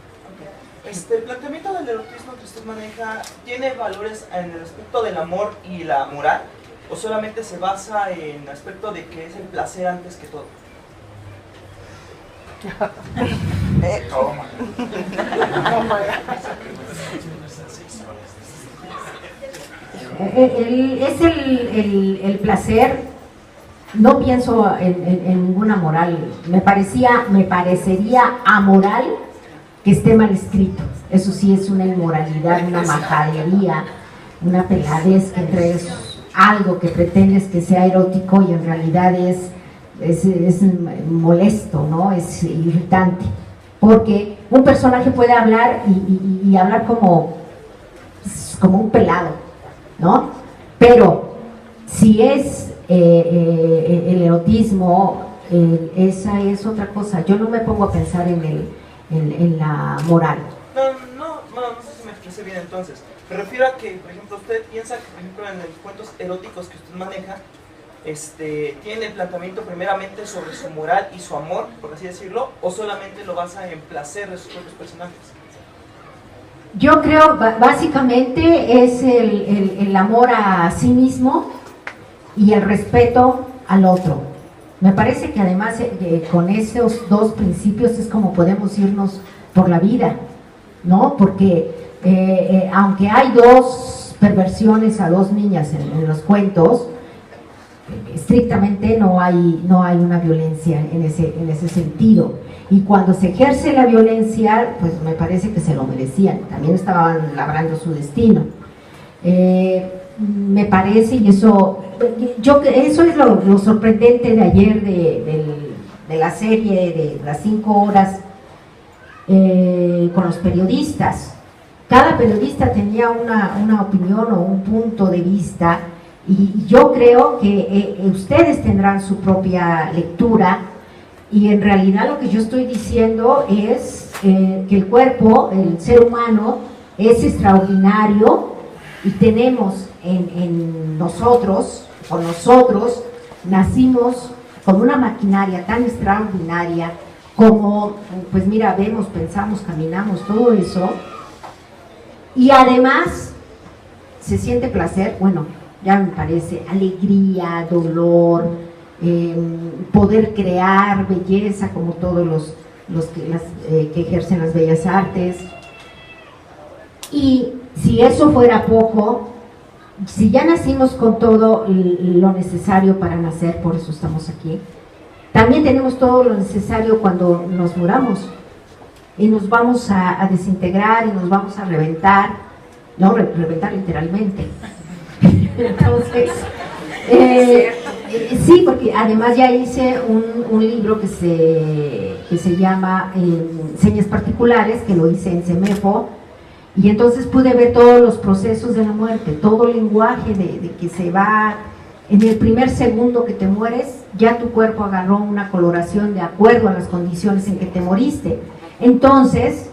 El planteamiento del erotismo que usted maneja tiene valores en el aspecto del amor y la moral, o solamente se basa en el aspecto de que es el placer antes que todo. Toma. Es el placer. No pienso en ninguna moral. Me parecería amoral que esté mal escrito. Eso sí es una inmoralidad, una majadería, una peladez, que entregues algo que pretendes que sea erótico y en realidad es molesto, ¿no? Es irritante, porque un personaje puede hablar y hablar como un pelado, ¿no? Pero si es el erotismo, esa es otra cosa. Yo no me pongo a pensar en la moral. No sé si me expresé bien entonces. Me refiero a que, por ejemplo, usted piensa que, por ejemplo, en los cuentos eróticos que usted maneja, tiene el planteamiento primeramente sobre su moral y su amor, por así decirlo, o solamente lo basa en placer de sus propios personajes. Yo creo básicamente es el amor a sí mismo y el respeto al otro. Me parece que además con esos dos principios es como podemos irnos por la vida, ¿no? Porque aunque hay dos perversiones a dos niñas en los cuentos, estrictamente no hay una violencia en ese sentido, y cuando se ejerce la violencia, pues me parece que se lo merecían, también estaban labrando su destino. Me parece, y eso es lo sorprendente de ayer de la serie de las 5 horas con los periodistas. Cada periodista tenía una opinión o un punto de vista, y yo creo que ustedes tendrán su propia lectura, y en realidad lo que yo estoy diciendo es que el cuerpo, el ser humano, es extraordinario, y tenemos en nosotros, o nosotros, nacimos con una maquinaria tan extraordinaria como, pues mira, vemos, pensamos, caminamos, todo eso, y además se siente placer, bueno, ya me parece, alegría, dolor, poder crear belleza como todos los que ejercen las bellas artes. Y si eso fuera poco, si ya nacimos con todo lo necesario para nacer, por eso estamos aquí, también tenemos todo lo necesario cuando nos muramos y nos vamos a desintegrar y nos vamos a reventar, no reventar literalmente. Entonces, sí, porque además ya hice un libro que se llama Señas Particulares, que lo hice en CEMEFO, y entonces pude ver todos los procesos de la muerte, todo el lenguaje de que se va. En el primer segundo que te mueres, ya tu cuerpo agarró una coloración de acuerdo a las condiciones en que te moriste. Entonces,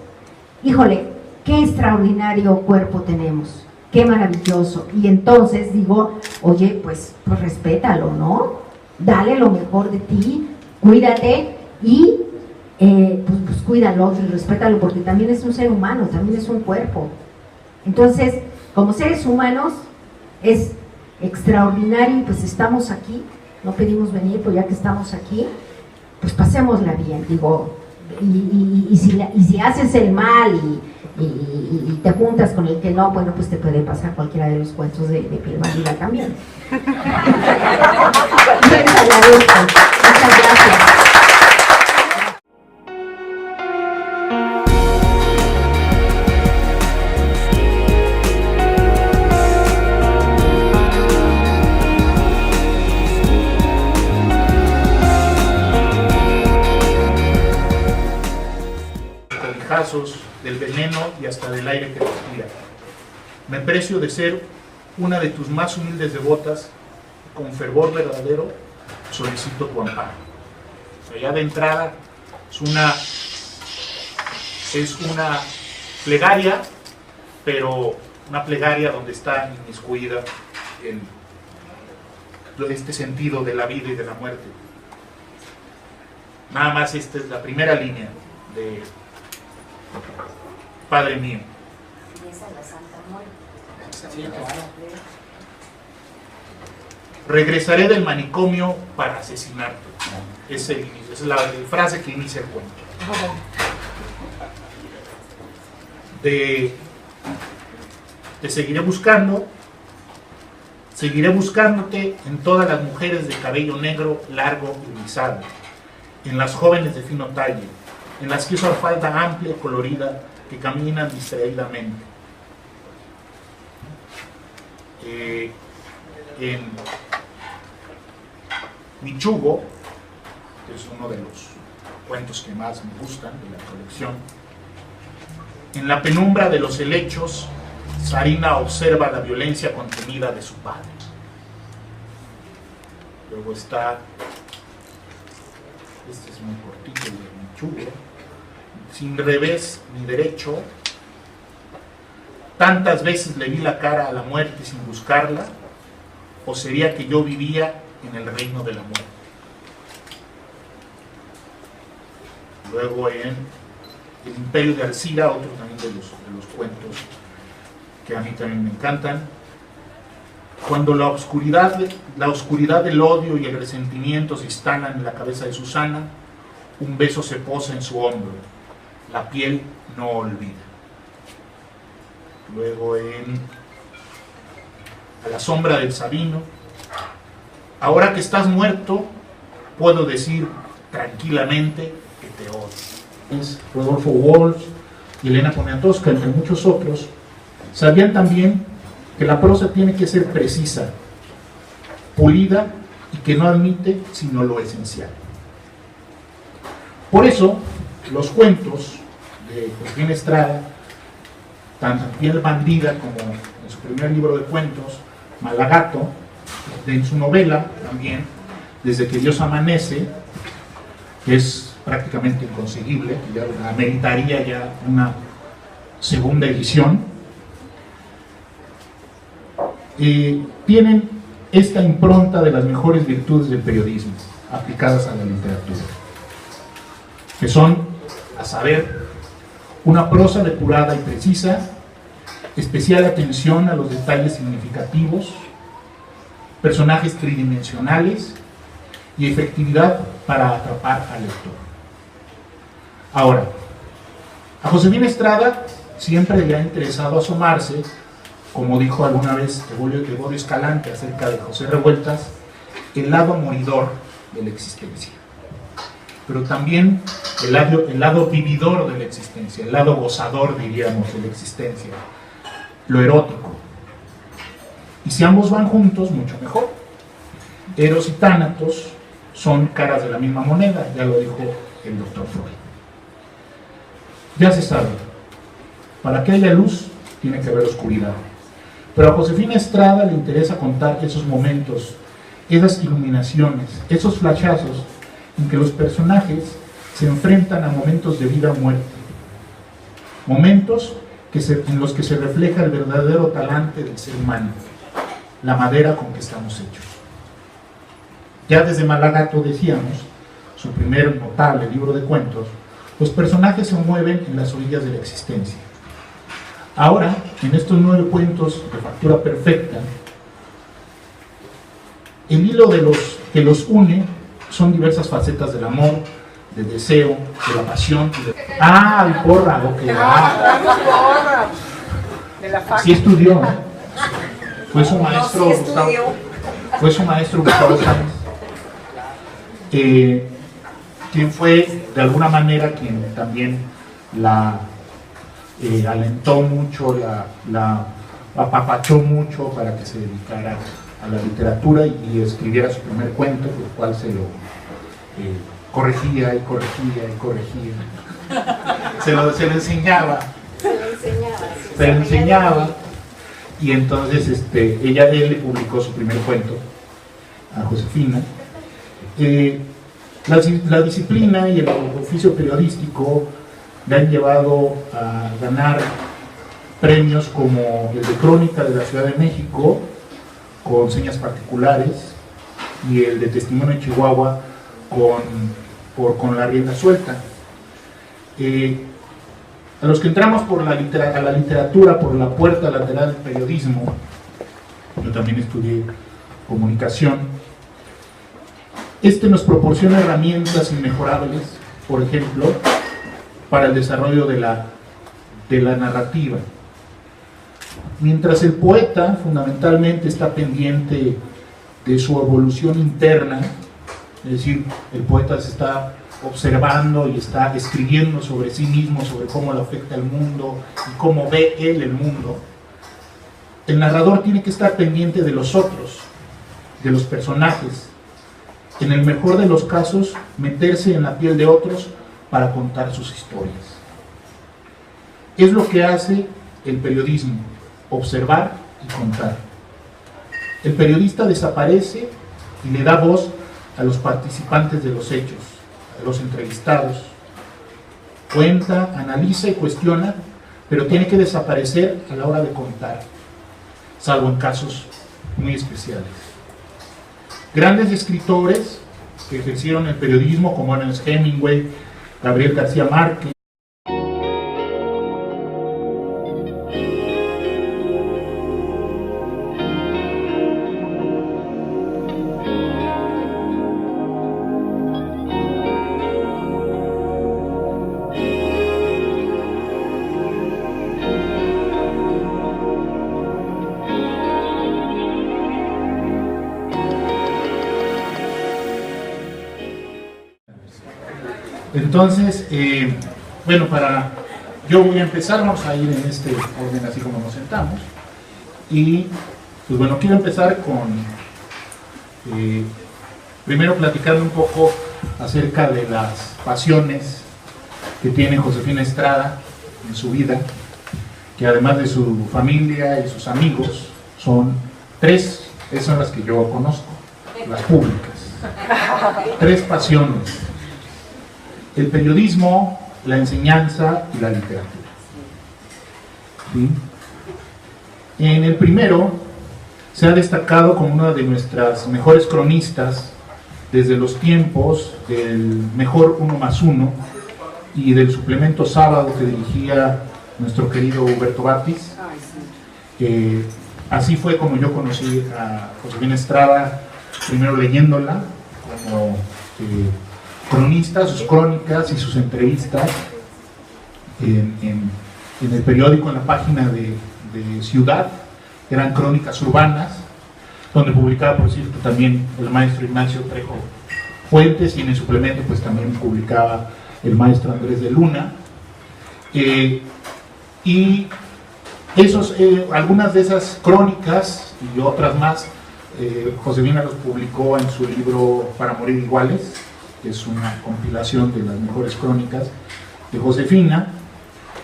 híjole, qué extraordinario cuerpo tenemos. qué maravilloso. Y entonces digo, oye, pues respétalo, ¿no? Dale lo mejor de ti, cuídate y pues cuida al otro y respétalo, porque también es un ser humano, también es un cuerpo. Entonces, como seres humanos, es extraordinario y pues estamos aquí, no pedimos venir, pues ya que estamos aquí, pues pasémosla bien, digo, y si haces el mal y te juntas con el que no, bueno, pues te puede pasar cualquiera de los cuentos de Piel Bandida también. Les agradezco. Muchas gracias. del veneno y hasta del aire que respira. Me precio de ser una de tus más humildes devotas, con fervor verdadero solicito tu amparo. Ya de entrada es una plegaria, pero una plegaria donde está inmiscuida este sentido de la vida y de la muerte. Nada más esta es la primera línea de Padre mío. Regresaré del manicomio para asesinarte. Esa es la frase que inicia el cuento. Te seguiré buscando. Seguiré buscándote en todas las mujeres de cabello negro, largo y rizado, en las jóvenes de fino talle, en las que usan falda amplia y colorida, que caminan distraídamente. En Michugo, que es uno de los cuentos que más me gustan de la colección, en la penumbra de los helechos, Sarina observa la violencia contenida de su padre. Luego está, este es muy cortito, de Michugo, sin revés ni derecho, tantas veces le vi la cara a la muerte sin buscarla, o sería que yo vivía en el reino de la muerte. Luego en El Imperio de Alcira, otro también de los cuentos que a mí también me encantan. Cuando la oscuridad del odio y el resentimiento se instalan en la cabeza de Susana, un beso se posa en su hombro, la piel no olvida. Luego en A la sombra del Sabino, ahora que estás muerto, puedo decir tranquilamente que te odio. Rodolfo Walsh y Elena Poniatowska, entre muchos otros, sabían también que la prosa tiene que ser precisa, pulida y que no admite sino lo esencial. Por eso, los cuentos de Josefina Estrada, tanto en Piel Bandida como en su primer libro de cuentos, Malagato, en su novela también, Desde que Dios amanece, que es prácticamente inconseguible, que ya ameritaría ya una segunda edición, tienen esta impronta de las mejores virtudes del periodismo aplicadas a la literatura, que son, a saber, una prosa depurada y precisa, especial atención a los detalles significativos, personajes tridimensionales y efectividad para atrapar al lector. Ahora, a Josefina Estrada siempre le ha interesado asomarse, como dijo alguna vez Gregorio Escalante acerca de José Revueltas, el lado moridor de la existencia, pero también el lado vividor de la existencia, el lado gozador, diríamos, de la existencia, lo erótico. Y si ambos van juntos, mucho mejor. Eros y Tánatos son caras de la misma moneda, ya lo dijo el doctor Freud. Ya se sabe, para que haya luz tiene que haber oscuridad. Pero a Josefina Estrada le interesa contar esos momentos, esas iluminaciones, esos flashazos en que los personajes se enfrentan a momentos de vida o muerte. Momentos en los que se refleja el verdadero talante del ser humano, la madera con que estamos hechos. Ya desde Malagato, decíamos, su primer notable libro de cuentos, los personajes se mueven en las orillas de la existencia. Ahora, en estos 9 cuentos de factura perfecta, el hilo que los une son diversas facetas del amor, del deseo, de la pasión. El porra, ok. Sí estudió, ¿no? Fue su maestro Gustavo Sáenz, quien fue de alguna manera quien también la alentó mucho, la apapachó mucho para que se dedicara a la literatura y escribiera su primer cuento, por el cual se lo corregía y corregía y corregía. Se lo enseñaba. Se lo enseñaba. Y entonces él le publicó su primer cuento a Josefina. La disciplina y el oficio periodístico le han llevado a ganar premios como el de Crónica de la Ciudad de México, con señas particulares, y el de Testimonio de Chihuahua con la rienda suelta. A los que entramos a la literatura por la puerta lateral del periodismo, yo también estudié comunicación, nos proporciona herramientas inmejorables, por ejemplo, para el desarrollo de la narrativa. Mientras el poeta fundamentalmente está pendiente de su evolución interna, es decir, el poeta se está observando y está escribiendo sobre sí mismo, sobre cómo le afecta el mundo y cómo ve él el mundo, el narrador tiene que estar pendiente de los otros, de los personajes, en el mejor de los casos, meterse en la piel de otros para contar sus historias. Es lo que hace el periodismo: observar y contar. El periodista desaparece y le da voz a los participantes de los hechos, a los entrevistados. Cuenta, analiza y cuestiona, pero tiene que desaparecer a la hora de contar, salvo en casos muy especiales. Grandes escritores que ejercieron el periodismo, como Ernest Hemingway, Gabriel García Márquez, entonces, yo voy a empezar, vamos a ir en este orden así como nos sentamos, y pues bueno, quiero empezar con, primero platicando un poco acerca de las pasiones que tiene Josefina Estrada en su vida, que además de su familia y sus amigos, son 3, esas son las que yo conozco, las públicas, 3 pasiones: el periodismo, la enseñanza y la literatura. ¿Sí? En el primero se ha destacado como una de nuestras mejores cronistas desde los tiempos del mejor 1+1 y del suplemento Sábado que dirigía nuestro querido Huberto Batis. Así fue como yo conocí a Josefina Estrada, primero leyéndola como cronista, sus crónicas y sus entrevistas en el periódico, en la página de Ciudad, eran crónicas urbanas, donde publicaba, por cierto, también el maestro Ignacio Trejo Fuentes, y en el suplemento pues también publicaba el maestro Andrés de Luna, y algunas de esas crónicas y otras más, Josefina los publicó en su libro Para Morir Iguales, que es una compilación de las mejores crónicas de Josefina.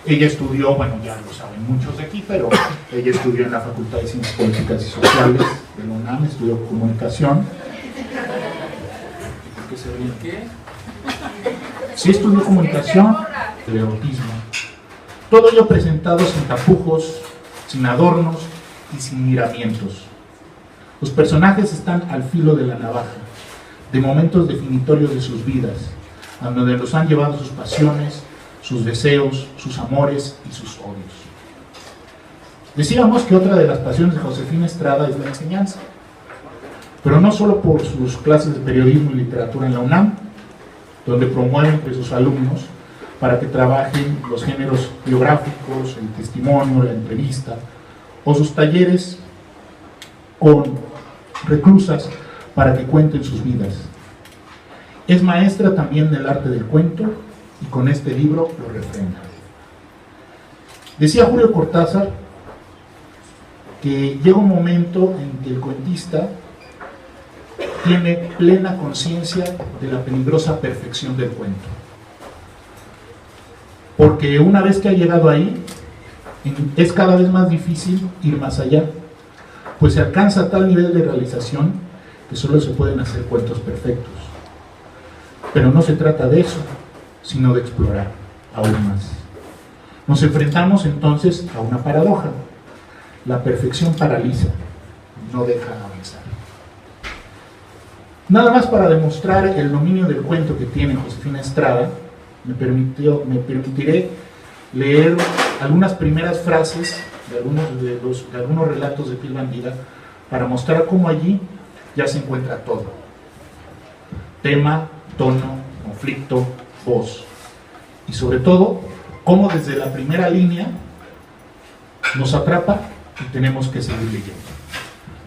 Ella estudió, bueno, ya lo saben muchos de aquí, pero ella estudió en la Facultad de Ciencias Políticas y Sociales de la UNAM, estudió comunicación. ¿Por qué se ríen? ¿Qué? Sí, estudió comunicación, de autismo. Todo ello presentado sin tapujos, sin adornos y sin miramientos. Los personajes están al filo de la navaja, de momentos definitorios de sus vidas, a donde los han llevado sus pasiones, sus deseos, sus amores y sus odios. Decíamos que otra de las pasiones de Josefina Estrada es la enseñanza, pero no solo por sus clases de periodismo y literatura en la UNAM, donde promueve entre sus alumnos para que trabajen los géneros biográficos, el testimonio, la entrevista, o sus talleres con reclusas para que cuenten sus vidas. Es maestra también del arte del cuento y con este libro lo refrenda. Decía Julio Cortázar que llega un momento en que el cuentista tiene plena conciencia de la peligrosa perfección del cuento. Porque una vez que ha llegado ahí, es cada vez más difícil ir más allá, pues se alcanza tal nivel de realización que solo se pueden hacer cuentos perfectos. Pero no se trata de eso, sino de explorar aún más. Nos enfrentamos entonces a una paradoja. La perfección paraliza, no deja avanzar. Nada más para demostrar el dominio del cuento que tiene Josefina Estrada, me permitiré leer algunas primeras frases de algunos relatos de Piel Bandida para mostrar cómo allí ya se encuentra todo. Tema, tono, conflicto, voz. Y sobre todo, cómo desde la primera línea nos atrapa y tenemos que seguir leyendo.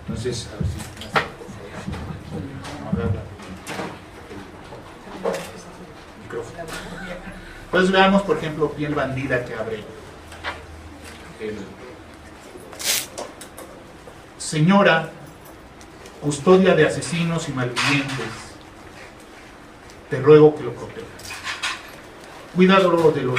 Entonces, a ver si... Pues veamos, por ejemplo, Piel Bandida, que abre Señora, custodia de asesinos y malvivientes, te ruego que lo protejas. Cuídalo de los